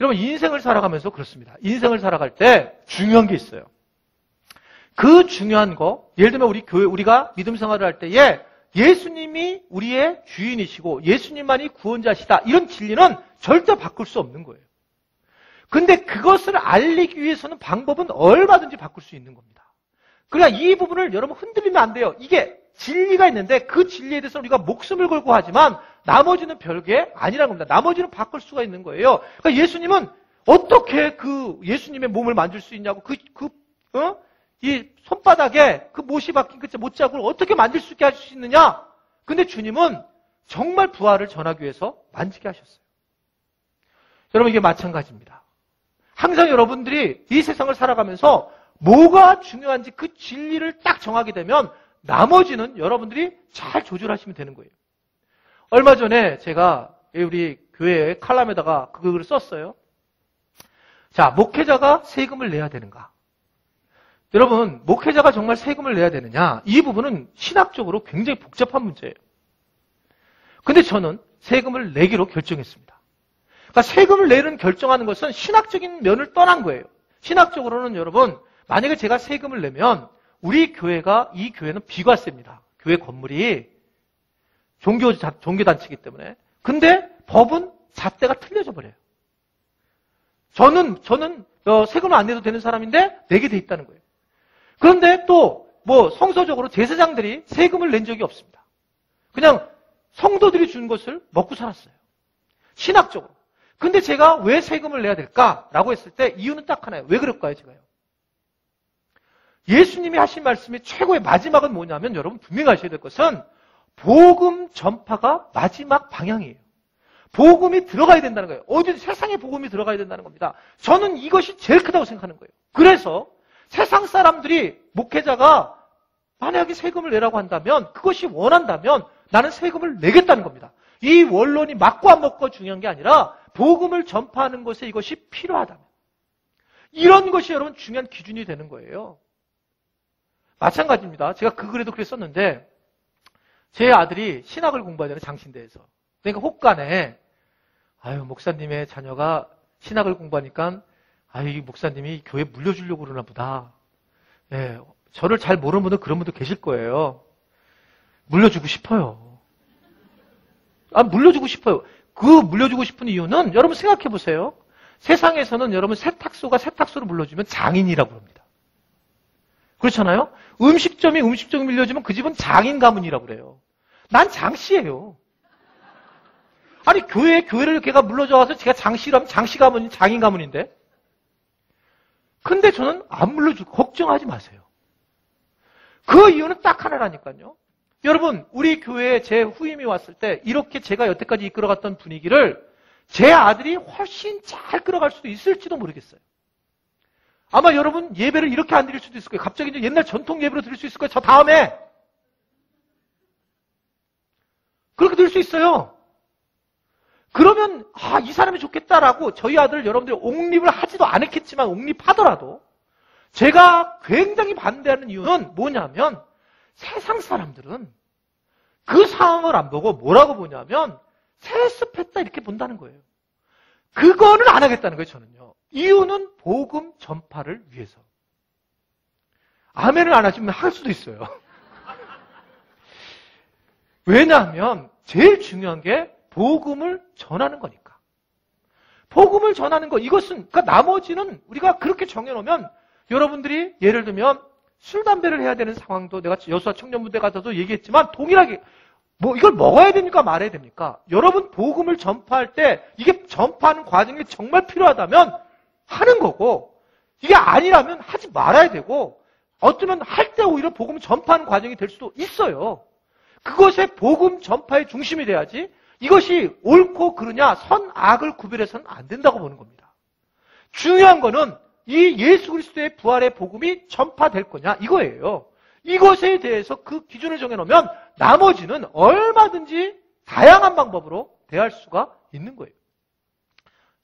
여러분, 인생을 살아가면서 그렇습니다. 인생을 살아갈 때 중요한 게 있어요. 그 중요한 거, 예를 들면 우리가 믿음 생활을 할 때에 예수님이 우리의 주인이시고 예수님만이 구원자시다. 이런 진리는 절대 바꿀 수 없는 거예요. 근데 그것을 알리기 위해서는 방법은 얼마든지 바꿀 수 있는 겁니다. 그러니까 이 부분을 여러분 흔들리면 안 돼요. 이게 진리가 있는데 그 진리에 대해서 우리가 목숨을 걸고 하지만 나머지는 별게 아니라는 겁니다. 나머지는 바꿀 수가 있는 거예요. 그러니까 예수님은 어떻게 그 예수님의 몸을 만질 수 있냐고 이 손바닥에 그 못이 박힌 그 못자국을 어떻게 만질 수 있게 하실 수 있느냐? 근데 주님은 정말 부활을 전하기 위해서 만지게 하셨어요. 여러분, 이게 마찬가지입니다. 항상 여러분들이 이 세상을 살아가면서 뭐가 중요한지 그 진리를 딱 정하게 되면 나머지는 여러분들이 잘 조절하시면 되는 거예요. 얼마 전에 제가 우리 교회의 칼럼에다가 그 글을 썼어요. 자, 목회자가 세금을 내야 되는가? 여러분, 목회자가 정말 세금을 내야 되느냐? 이 부분은 신학적으로 굉장히 복잡한 문제예요. 근데 저는 세금을 내기로 결정했습니다. 그러니까 세금을 내는 결정하는 것은 신학적인 면을 떠난 거예요. 신학적으로는 여러분, 만약에 제가 세금을 내면 우리 교회가, 이 교회는 비과세입니다. 교회 건물이 종교단체이기 때문에. 근데 법은 잣대가 틀려져 버려요. 저는 세금을 안 내도 되는 사람인데 내게 돼 있다는 거예요. 그런데 또 성서적으로 제사장들이 세금을 낸 적이 없습니다. 그냥 성도들이 준 것을 먹고 살았어요. 신학적으로. 근데 제가 왜 세금을 내야 될까라고 했을 때 이유는 딱 하나예요. 왜 그럴까요, 제가요? 예수님이 하신 말씀의 최고의 마지막은 뭐냐면 여러분 분명히 아셔야 될 것은 복음 전파가 마지막 방향이에요. 복음이 들어가야 된다는 거예요. 어디 세상에 복음이 들어가야 된다는 겁니다. 저는 이것이 제일 크다고 생각하는 거예요. 그래서 세상 사람들이 목회자가 만약에 세금을 내라고 한다면 그것이 원한다면 나는 세금을 내겠다는 겁니다. 이 원론이 맞고 안 맞고가 중요한 게 아니라 복음을 전파하는 것에 이것이 필요하다면 이런 것이 여러분 중요한 기준이 되는 거예요. 마찬가지입니다. 제가 그 글에도 그랬었는데 제 아들이 신학을 공부하잖아요. 장신대에서. 그러니까 혹간에 목사님의 자녀가 신학을 공부하니까 이 목사님이 교회 물려주려고 그러나 보다. 예, 저를 잘 모르는 분들 그런 분들 계실 거예요. 물려주고 싶어요. 물려주고 싶어요. 그 물려주고 싶은 이유는 여러분 생각해 보세요. 세상에서는 여러분 세탁소가 세탁소를 물려주면 장인이라고 합니다. 그렇잖아요? 음식점이 음식점을 물려주면 그 집은 장인 가문이라고 그래요. 난 장씨예요. 아니 교회를 걔가 물려줘서 제가 장씨라면 장씨 가문이 장인 가문인데. 근데 저는 안 물려주고 걱정하지 마세요. 그 이유는 딱 하나라니까요. 여러분, 우리 교회에 제 후임이 왔을 때 이렇게 제가 여태까지 이끌어갔던 분위기를 제 아들이 훨씬 잘 끌어갈 수도 있을지도 모르겠어요. 아마 여러분 예배를 이렇게 안 드릴 수도 있을 거예요. 갑자기 이제 옛날 전통 예배로 드릴 수 있을 거예요. 저 다음에. 그렇게 드릴 수 있어요. 그러면 이 사람이 좋겠다라고 저희 아들 여러분들이 옹립을 하지도 않았겠지만 옹립하더라도 제가 굉장히 반대하는 이유는 뭐냐면 세상 사람들은 그 상황을 안 보고 뭐라고 보냐면 세습했다 이렇게 본다는 거예요. 그거는 안 하겠다는 거예요, 저는요. 이유는 복음 전파를 위해서. 아멘을 안 하시면 할 수도 있어요. 왜냐하면 제일 중요한 게 복음을 전하는 거니까. 복음을 전하는 거, 이것은, 그러니까 나머지는 우리가 그렇게 정해놓으면 여러분들이 예를 들면 술, 담배를 해야 되는 상황도 내가 여수와 청년부대 가서도 얘기했지만 동일하게 이걸 먹어야 됩니까? 말해야 됩니까? 여러분 복음을 전파할 때 이게 전파하는 과정이 정말 필요하다면 하는 거고 이게 아니라면 하지 말아야 되고 어쩌면 할 때 오히려 복음 전파하는 과정이 될 수도 있어요. 그것의 복음 전파의 중심이 돼야지 이것이 옳고 그르냐 선, 악을 구별해서는 안 된다고 보는 겁니다. 중요한 거는 이 예수 그리스도의 부활의 복음이 전파될 거냐 이거예요. 이것에 대해서 그 기준을 정해놓으면 나머지는 얼마든지 다양한 방법으로 대할 수가 있는 거예요.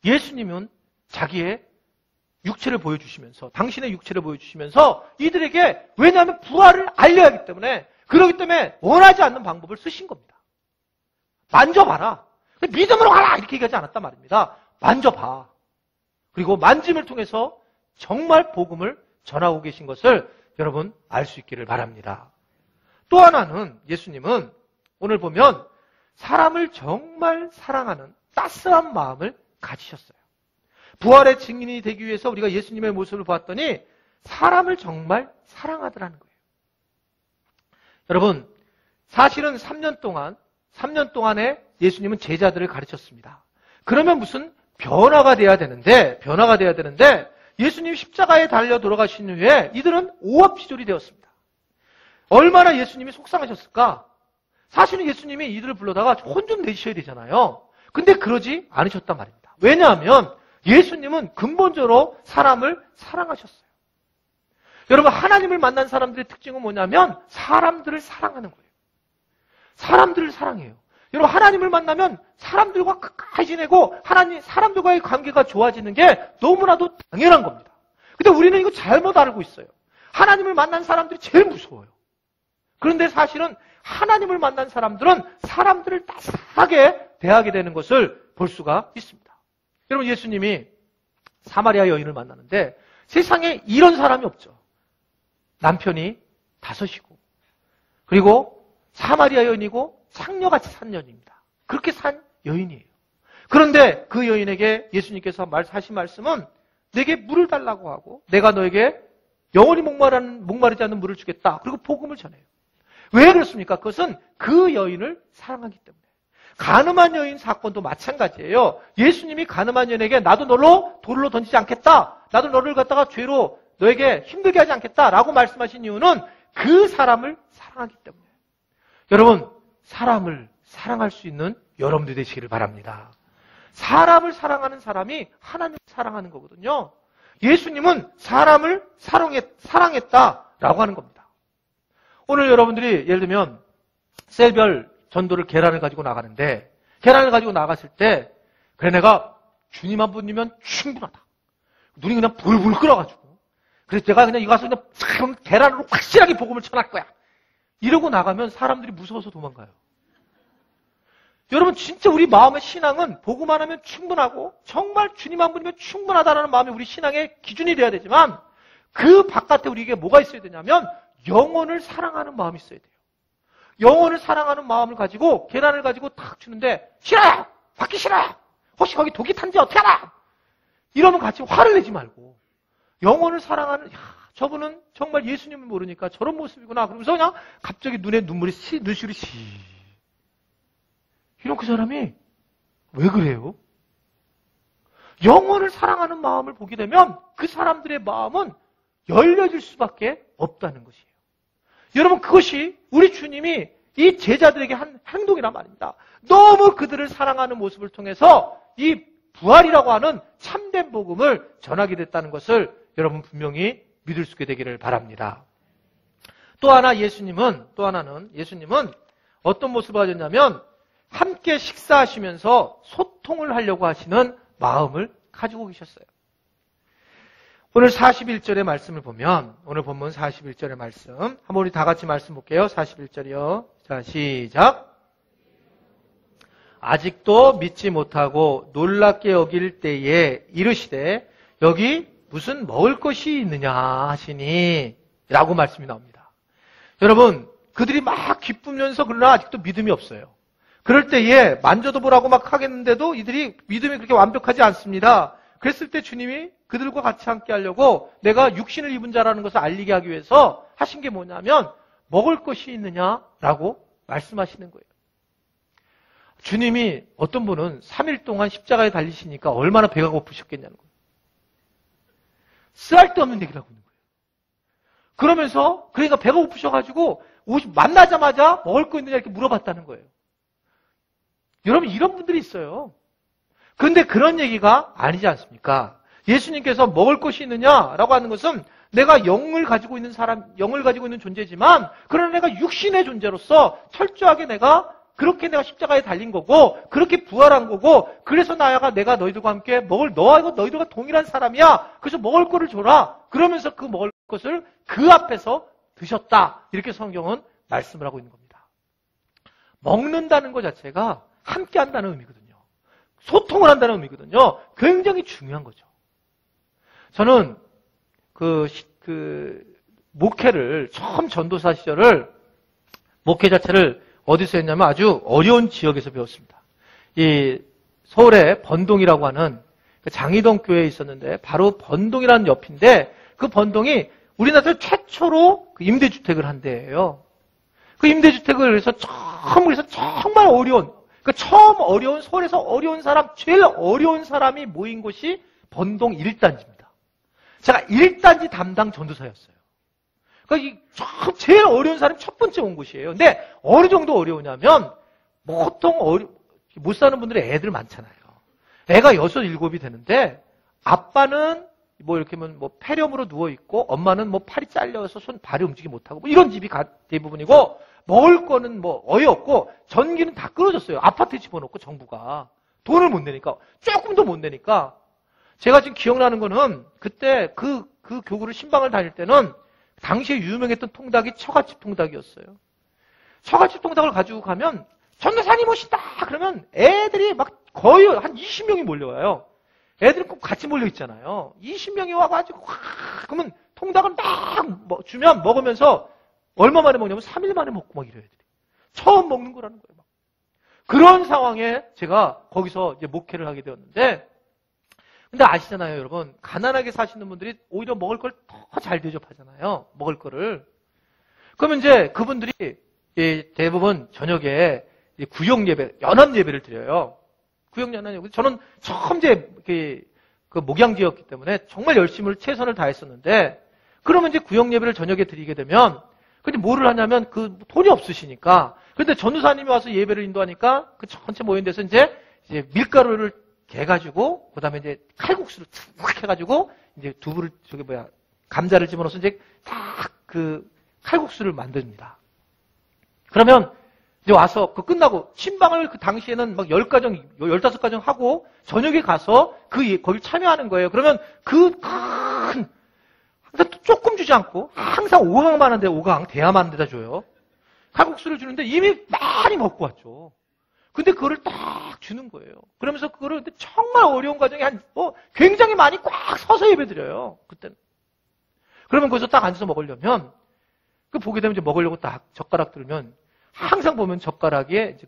예수님은 자기의 육체를 보여주시면서, 당신의 육체를 보여주시면서 이들에게, 왜냐하면 부활을 알려야 하기 때문에, 그렇기 때문에 원하지 않는 방법을 쓰신 겁니다. 만져봐라. 믿음으로 가라! 이렇게 얘기하지 않았단 말입니다. 만져봐. 그리고 만짐을 통해서 정말 복음을 전하고 계신 것을 여러분 알 수 있기를 바랍니다. 또 하나는 예수님은 오늘 보면 사람을 정말 사랑하는 따스한 마음을 가지셨어요. 부활의 증인이 되기 위해서 우리가 예수님의 모습을 보았더니 사람을 정말 사랑하더라는 거예요. 여러분, 사실은 3년 동안에 예수님은 제자들을 가르쳤습니다. 그러면 무슨 변화가 돼야 되는데 예수님 십자가에 달려 돌아가신 후에 이들은 오합지졸이 되었습니다. 얼마나 예수님이 속상하셨을까? 사실은 예수님이 이들을 불러다가 혼 좀 내주셔야 되잖아요. 근데 그러지 않으셨단 말입니다. 왜냐하면 예수님은 근본적으로 사람을 사랑하셨어요. 여러분, 하나님을 만난 사람들의 특징은 뭐냐면 사람들을 사랑하는 거예요. 사람들을 사랑해요. 여러분, 하나님을 만나면 사람들과 가까이 지내고 사람들과의 관계가 좋아지는 게 너무나도 당연한 겁니다. 근데 우리는 이거 잘못 알고 있어요. 하나님을 만난 사람들이 제일 무서워요. 그런데 사실은 하나님을 만난 사람들은 사람들을 따스하게 대하게 되는 것을 볼 수가 있습니다. 여러분, 예수님이 사마리아 여인을 만나는데 세상에 이런 사람이 없죠. 남편이 5이고 그리고 사마리아 여인이고 상녀같이 산 여인입니다. 그렇게 산 여인이에요. 그런데 그 여인에게 예수님께서 하신 말씀은 내게 물을 달라고 하고 내가 너에게 영원히 목마르지 않는 물을 주겠다. 그리고 복음을 전해요. 왜 그렇습니까? 그것은 그 여인을 사랑하기 때문에. 가늠한 여인 사건도 마찬가지예요. 예수님이 가늠한 여인에게 나도 너로 돌로 던지지 않겠다. 나도 너를 갖다가 죄로 너에게 힘들게 하지 않겠다. 라고 말씀하신 이유는 그 사람을 사랑하기 때문에. 여러분, 사람을 사랑할 수 있는 여러분들 되시기를 바랍니다. 사람을 사랑하는 사람이 하나님을 사랑하는 거거든요. 예수님은 사람을 사랑했다라고 하는 겁니다. 오늘 여러분들이 예를 들면 셀별 전도를 계란을 가지고 나가는데 계란을 가지고 나갔을 때 그래 내가 주님 한 분이면 충분하다. 눈이 그냥 불불 끓어가지고 그래서 제가 그냥 이거 가서 그냥 참 계란으로 확실하게 복음을 전할 거야. 이러고 나가면 사람들이 무서워서 도망가요. 여러분, 진짜 우리 마음의 신앙은 복음 하나면 충분하고 정말 주님 한 분이면 충분하다라는 마음이 우리 신앙의 기준이 돼야 되지만 그 바깥에 우리에게 뭐가 있어야 되냐면 영혼을 사랑하는 마음이 있어야 돼요. 영혼을 사랑하는 마음을 가지고 계란을 가지고 탁 주는데 싫어요! 받기 싫어요! 혹시 거기 독이 탄지 어떻게 알아? 이러면 같이 화를 내지 말고 영혼을 사랑하는 저분은 정말 예수님을 모르니까 저런 모습이구나. 그러면서 그냥 갑자기 눈에 눈시울이 이런 그 사람이 왜 그래요? 영혼을 사랑하는 마음을 보게 되면 그 사람들의 마음은 열려질 수밖에 없다는 것이에요. 여러분, 그것이 우리 주님이 이 제자들에게 한 행동이란 말입니다. 너무 그들을 사랑하는 모습을 통해서 이 부활이라고 하는 참된 복음을 전하게 됐다는 것을 여러분 분명히 믿을 수 있게 되기를 바랍니다. 또 하나는 예수님은 어떤 모습을 가졌냐면 함께 식사하시면서 소통을 하려고 하시는 마음을 가지고 계셨어요. 오늘 41절의 말씀을 보면 오늘 본문 41절의 말씀 한번 우리 다 같이 말씀 볼게요. 41절이요. 자, 시작. 아직도 믿지 못하고 놀랍게 여길 때에 이르시되 여기 무슨 먹을 것이 있느냐 하시니 라고 말씀이 나옵니다. 여러분, 그들이 막 기쁘면서 그러나 아직도 믿음이 없어요. 그럴 때에 만져도 보라고 막 하겠는데도 이들이 믿음이 그렇게 완벽하지 않습니다. 그랬을 때 주님이 그들과 같이 함께 하려고 내가 육신을 입은 자라는 것을 알리게 하기 위해서 하신 게 뭐냐면 먹을 것이 있느냐라고 말씀하시는 거예요. 주님이 어떤 분은 3일 동안 십자가에 달리시니까 얼마나 배가 고프셨겠냐는 거예요. 쓸데없는 얘기를 하고 있는 거예요. 그러면서 그러니까 배가 고프셔가지고 만나자마자 먹을 거 있느냐 이렇게 물어봤다는 거예요. 여러분, 이런 분들이 있어요. 그런데 그런 얘기가 아니지 않습니까? 예수님께서 먹을 것이 있느냐라고 하는 것은 내가 영을 가지고 있는 존재지만 그러나 내가 육신의 존재로서 철저하게 내가 그렇게 내가 십자가에 달린 거고, 그렇게 부활한 거고, 그래서 내가 너희들과 함께 너하고 너희들과 동일한 사람이야. 그래서 먹을 거를 줘라. 그러면서 그 먹을 것을 그 앞에서 드셨다. 이렇게 성경은 말씀을 하고 있는 겁니다. 먹는다는 것 자체가 함께 한다는 의미거든요. 소통을 한다는 의미거든요. 굉장히 중요한 거죠. 저는 목회를, 처음 전도사 시절을, 목회 자체를 어디서 했냐면 아주 어려운 지역에서 배웠습니다. 이 서울의 번동이라고 하는 장희동 교회에 있었는데 바로 번동이라는 옆인데 그 번동이 우리나라 최초로 임대주택을 한 데예요. 그 임대주택을 해서 정말 어려운, 처음 어려운, 서울에서 어려운 사람, 제일 어려운 사람이 모인 곳이 번동 1단지입니다. 제가 1단지 담당 전도사였어요. 그러니까 제일 어려운 사람이 첫 번째 온 곳이에요. 근데 어느 정도 어려우냐면 보통 못 사는 분들이 애들 많잖아요. 애가 6, 7이 되는데 아빠는 이렇게 하면 폐렴으로 누워있고 엄마는 팔이 잘려서 발이 움직이지 못하고 이런 집이 대부분이고 먹을 거는 어이없고 전기는 다 끊어졌어요. 아파트에 집어넣고 정부가 돈을 못 내니까 조금도 못 내니까 제가 지금 기억나는 거는 그때 그 교구를 신방을 다닐 때는 당시에 유명했던 통닭이 처갓집 통닭이었어요. 처갓집 통닭을 가지고 가면 전도사님 오신다 그러면 애들이 막 거의 한 20명이 몰려와요. 애들은 꼭 같이 몰려 있잖아요. 20명이 와가지고 그러면 통닭을 막 주면 먹으면서 얼마 만에 먹냐면 3일 만에 먹고 막 이래요. 애들이. 처음 먹는 거라는 거예요. 막. 그런 상황에 제가 거기서 이제 목회를 하게 되었는데 근데 아시잖아요, 여러분. 가난하게 사시는 분들이 오히려 먹을 걸 더 잘 대접하잖아요. 먹을 거를. 그러면 이제 그분들이 대부분 저녁에 구역 예배, 연합 예배를 드려요. 구역 연합 예배. 저는 처음 이제 그 목양지였기 때문에 정말 열심히 최선을 다했었는데 그러면 이제 구역 예배를 저녁에 드리게 되면 근데 뭐를 하냐면 그 돈이 없으시니까 근데 전도사님이 와서 예배를 인도하니까 그 전체 모인 데서 이제 밀가루를 개가지고 그다음에 이제 칼국수를 탁 해가지고 이제 두부를 감자를 집어넣어서 이제 딱 그 칼국수를 만듭니다. 그러면 이제 와서 그 끝나고 신방을 그 당시에는 막 10가정, 15가정 하고 저녁에 가서 거기 참여하는 거예요. 그러면 항상 조금 주지 않고 항상 5강만 하는데 5강 대야만 하는 데다 줘요. 칼국수를 주는데 이미 많이 먹고 왔죠. 근데 그거를 딱 주는 거예요. 그러면서 그거를 정말 어려운 과정에 굉장히 많이 꽉 서서 예배드려요. 그때는. 그러면 거기서 딱 앉아서 먹으려면 보게 되면 이제 먹으려고 딱 젓가락 들면 항상 보면 젓가락에 이제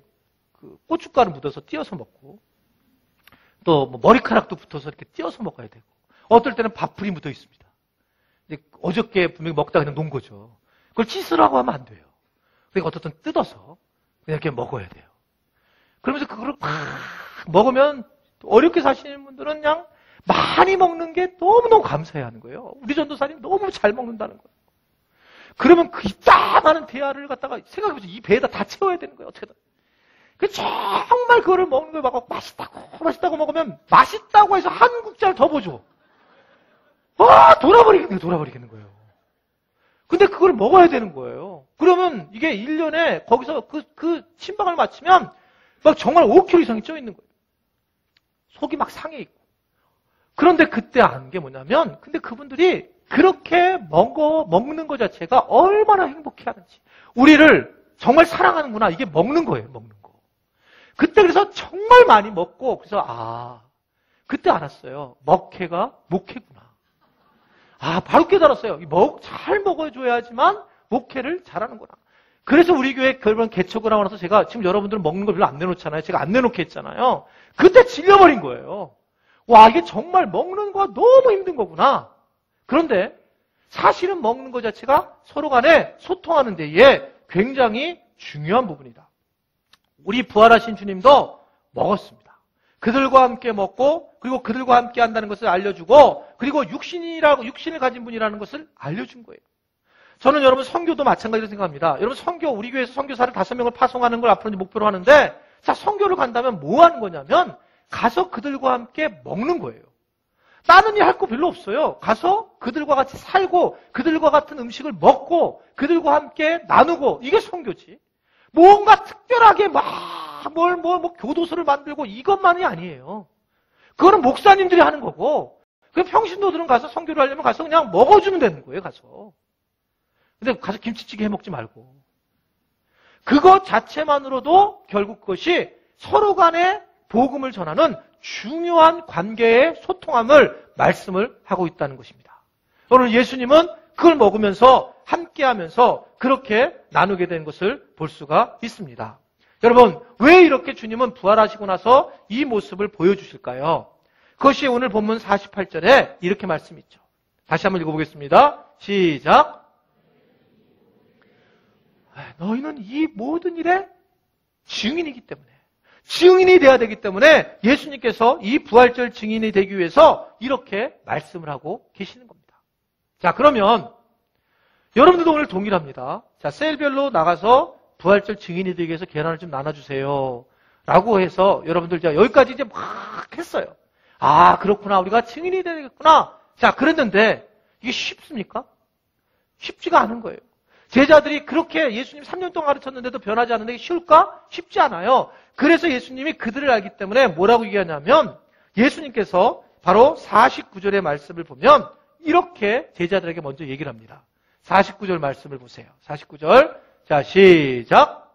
그 고춧가루 묻어서 띄어서 먹고 또 머리카락도 붙어서 이렇게 띄어서 먹어야 되고 어떨 때는 밥풀이 묻어 있습니다. 이제 어저께 분명히 먹다가 그냥 놓은 거죠. 그걸 씻으라고 하면 안 돼요. 그러니까 어떨 때는 뜯어서 그냥 이렇게 먹어야 돼요. 그러면서 그거를 막 먹으면 어렵게 사시는 분들은 그냥 많이 먹는 게 너무너무 감사해야 하는 거예요. 우리 전도사님 너무 잘 먹는다는 거예요. 그러면 그 이따만한 대야를 갖다가 생각해보세요. 이 배에다 다 채워야 되는 거예요. 어떻게든. 정말 그거를 먹는 거예요. 막 맛있다고 먹으면 맛있다고 해서 한 국자를 더 보죠. 돌아버리겠는 거예요. 근데 그걸 먹어야 되는 거예요. 그러면 이게 1년에 거기서 그 신방을 마치면 막 정말 5kg 이상이 쪄 있는 거예요. 속이 막 상해 있고. 그런데 그때 아는 게 뭐냐면, 근데 그분들이 그렇게 먹는 것 자체가 얼마나 행복해 하는지. 우리를 정말 사랑하는구나. 이게 먹는 거예요, 먹는 거. 그때 그래서 정말 많이 먹고, 그래서, 그때 알았어요. 목회가 목회구나. 바로 깨달았어요. 잘 먹어줘야지만 목회를 잘하는구나. 그래서 우리 교회 결번 개척을 하고 나서 제가 지금 여러분들은 먹는 걸 별로 안 내놓잖아요. 제가 안 내놓게 했잖아요. 그때 질려버린 거예요. 와, 이게 정말 먹는 거 너무 힘든 거구나. 그런데 사실은 먹는 것 자체가 서로 간에 소통하는 데에 굉장히 중요한 부분이다. 우리 부활하신 주님도 먹었습니다. 그들과 함께 먹고 그리고 그들과 함께 한다는 것을 알려주고 그리고 육신을 가진 분이라는 것을 알려준 거예요. 저는 여러분 선교도 마찬가지로 생각합니다. 여러분 우리 교회에서 선교사를 5명을 파송하는 걸 앞으로 목표로 하는데 자, 선교를 간다면 뭐 하는 거냐면 가서 그들과 함께 먹는 거예요. 다른 일 할 거 별로 없어요. 가서 그들과 같이 살고 그들과 같은 음식을 먹고 그들과 함께 나누고 이게 선교지. 뭔가 특별하게 교도소를 만들고 이것만이 아니에요. 그거는 목사님들이 하는 거고, 그 평신도들은 가서 선교를 하려면 가서 그냥 먹어주면 되는 거예요, 가서. 근데 가서 김치찌개 해 먹지 말고. 그것 자체만으로도 결국 그것이 서로 간에 복음을 전하는 중요한 관계의 소통함을 말씀을 하고 있다는 것입니다. 오늘 예수님은 그걸 먹으면서 함께하면서 그렇게 나누게 된 것을 볼 수가 있습니다. 여러분, 왜 이렇게 주님은 부활하시고 나서 이 모습을 보여주실까요? 그것이 오늘 본문 48절에 이렇게 말씀이 있죠. 다시 한번 읽어보겠습니다. 시작. 너희는 이 모든 일의 증인이기 때문에, 증인이 되어야 되기 때문에 예수님께서 이 부활절 증인이 되기 위해서 이렇게 말씀을 하고 계시는 겁니다. 자, 그러면 여러분들도 오늘 동일합니다. 자, 셀별로 나가서 부활절 증인이 되기 위해서 계란을 좀 나눠주세요 라고 해서 여러분들 이제 여기까지 이제 막 했어요. 아, 그렇구나. 우리가 증인이 되겠구나. 자, 그랬는데 이게 쉽습니까? 쉽지가 않은 거예요. 제자들이 그렇게 예수님 3년 동안 가르쳤는데도 변하지 않는데 쉬울까? 쉽지 않아요. 그래서 예수님이 그들을 알기 때문에 뭐라고 얘기하냐면 예수님께서 바로 49절의 말씀을 보면 이렇게 제자들에게 먼저 얘기를 합니다. 49절 말씀을 보세요. 49절. 자, 시작.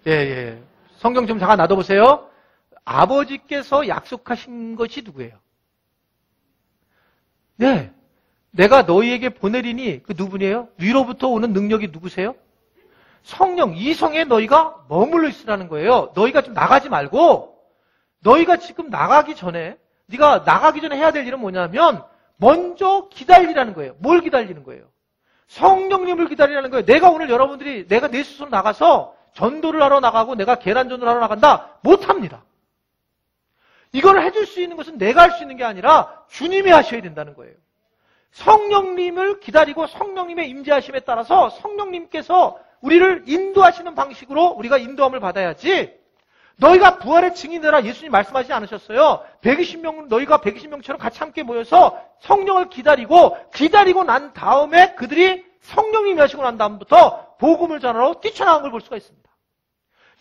예. 성경 좀 잠깐 놔둬보세요. 아버지께서 약속하신 것이 누구예요? 네. 내가 너희에게 보내리니 그 누구예요? 위로부터 오는 능력이 누구세요? 성령, 이 성에 너희가 머물러 있으라는 거예요. 너희가 좀 나가지 말고 너희가 지금 나가기 전에 네가 나가기 전에 해야 될 일은 뭐냐면 먼저 기다리라는 거예요. 뭘 기다리는 거예요? 성령님을 기다리라는 거예요. 내가 오늘 여러분들이 내가 내 스스로 나가서 전도를 하러 나가고 내가 계란 전도를 하러 나간다? 못합니다. 이걸 해줄 수 있는 것은 내가 할 수 있는 게 아니라 주님이 하셔야 된다는 거예요. 성령님을 기다리고 성령님의 임재하심에 따라서 성령님께서 우리를 인도하시는 방식으로 우리가 인도함을 받아야지. 너희가 부활의 증인이라 예수님 말씀하시지 않으셨어요? 120명, 너희가 120명처럼 같이 함께 모여서 성령을 기다리고 난 다음에 그들이 성령님이 하시고 난 다음부터 복음을 전하러 뛰쳐나간 걸 볼 수가 있습니다.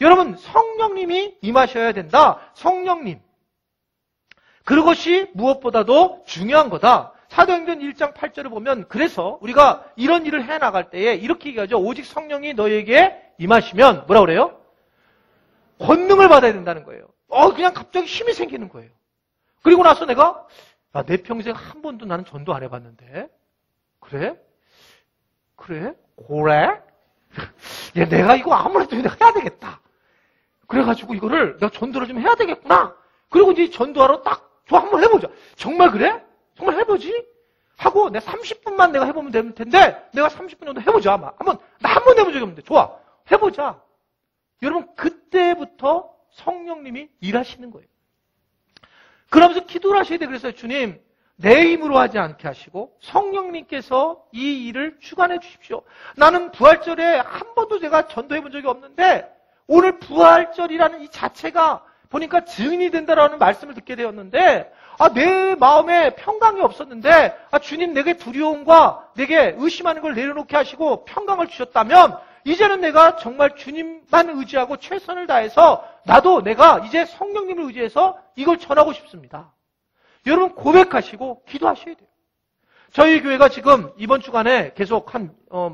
여러분, 성령님이 임하셔야 된다. 성령님. 그것이 무엇보다도 중요한 거다. 사도행전 1장 8절을 보면 그래서 우리가 이런 일을 해나갈 때에 이렇게 얘기하죠. 오직 성령이 너희에게 임하시면 뭐라 그래요? 권능을 받아야 된다는 거예요. 그냥 갑자기 힘이 생기는 거예요. 그리고 나서 내가 내 평생 한 번도 나는 전도 안 해봤는데 그래? 야, 내가 이거 아무래도 내가 해야 되겠다. 그래가지고 이거를 내가 전도를 좀 해야 되겠구나. 그리고 이제 전도하러 한번 해보자. 정말 그래? 정말 해보지? 하고 내가 30분만 내가 해보면 될 텐데 내가 30분 정도 해보자. 나 한 번 해본 적이 없는데 좋아. 해보자. 여러분, 그때부터 성령님이 일하시는 거예요. 그러면서 기도를 하셔야 돼요. 그래서 주님, 내 힘으로 하지 않게 하시고 성령님께서 이 일을 주관해 주십시오. 나는 부활절에 한 번도 제가 전도해 본 적이 없는데 오늘 부활절이라는 이 자체가 보니까 증인이 된다라는 말씀을 듣게 되었는데 내 마음에 평강이 없었는데 주님 내게 두려움과 내게 의심하는 걸 내려놓게 하시고 평강을 주셨다면 이제는 내가 정말 주님만 의지하고 최선을 다해서 나도 내가 이제 성령님을 의지해서 이걸 전하고 싶습니다. 여러분 고백하시고 기도하셔야 돼요. 저희 교회가 지금 이번 주간에 계속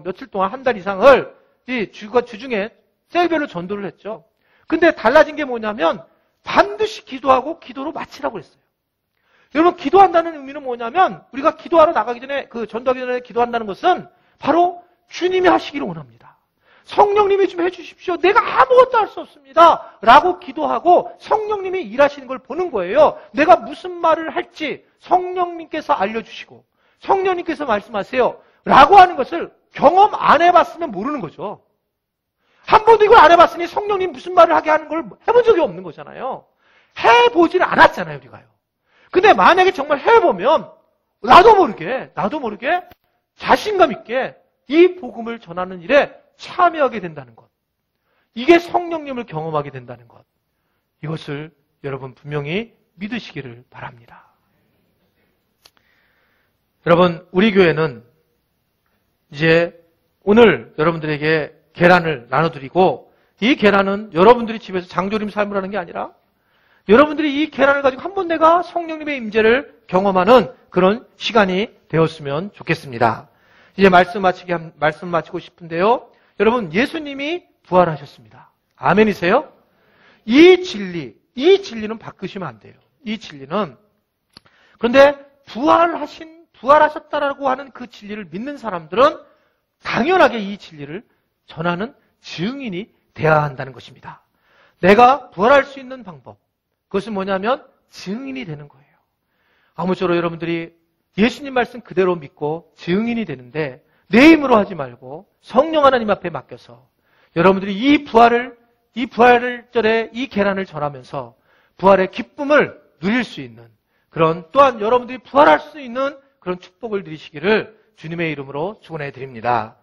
며칠 동안 한 달 이상을 이 주중에 셀별로 전도를 했죠. 근데 달라진 게 뭐냐면 반드시 기도하고 기도로 마치라고 했어요. 여러분 기도한다는 의미는 뭐냐면 우리가 기도하러 나가기 전에 전도하기 전에 기도한다는 것은 바로 주님이 하시기를 원합니다. 성령님이 좀 해주십시오. 내가 아무것도 할 수 없습니다. 라고 기도하고 성령님이 일하시는 걸 보는 거예요. 내가 무슨 말을 할지 성령님께서 알려주시고 성령님께서 말씀하세요. 라고 하는 것을 경험 안 해봤으면 모르는 거죠. 한 번도 이걸 안 해봤으니 성령님 무슨 말을 하게 하는 걸 해본 적이 없는 거잖아요. 해보지는 않았잖아요, 우리가요. 근데 만약에 정말 해보면 나도 모르게 자신감 있게 이 복음을 전하는 일에 참여하게 된다는 것. 이게 성령님을 경험하게 된다는 것. 이것을 여러분 분명히 믿으시기를 바랍니다. 여러분, 우리 교회는 이제 오늘 여러분들에게 계란을 나눠드리고 이 계란은 여러분들이 집에서 장조림 삶을 하는 게 아니라 여러분들이 이 계란을 가지고 한번 내가 성령님의 임재를 경험하는 그런 시간이 되었으면 좋겠습니다. 이제 말씀 마치고 싶은데요. 여러분, 예수님이 부활하셨습니다. 아멘이세요? 이 진리는 바꾸시면 안 돼요. 이 진리는. 그런데 부활하셨다라고 하는 그 진리를 믿는 사람들은 당연하게 이 진리를 전하는 증인이 되어야 한다는 것입니다. 내가 부활할 수 있는 방법, 그것은 뭐냐면 증인이 되는 거예요. 아무쪼록 여러분들이 예수님 말씀 그대로 믿고 증인이 되는데 내 힘으로 하지 말고 성령 하나님 앞에 맡겨서 여러분들이 이 부활절에 이 계란을 전하면서 부활의 기쁨을 누릴 수 있는 그런 또한 여러분들이 부활할 수 있는 그런 축복을 누리시기를 주님의 이름으로 축원해 드립니다.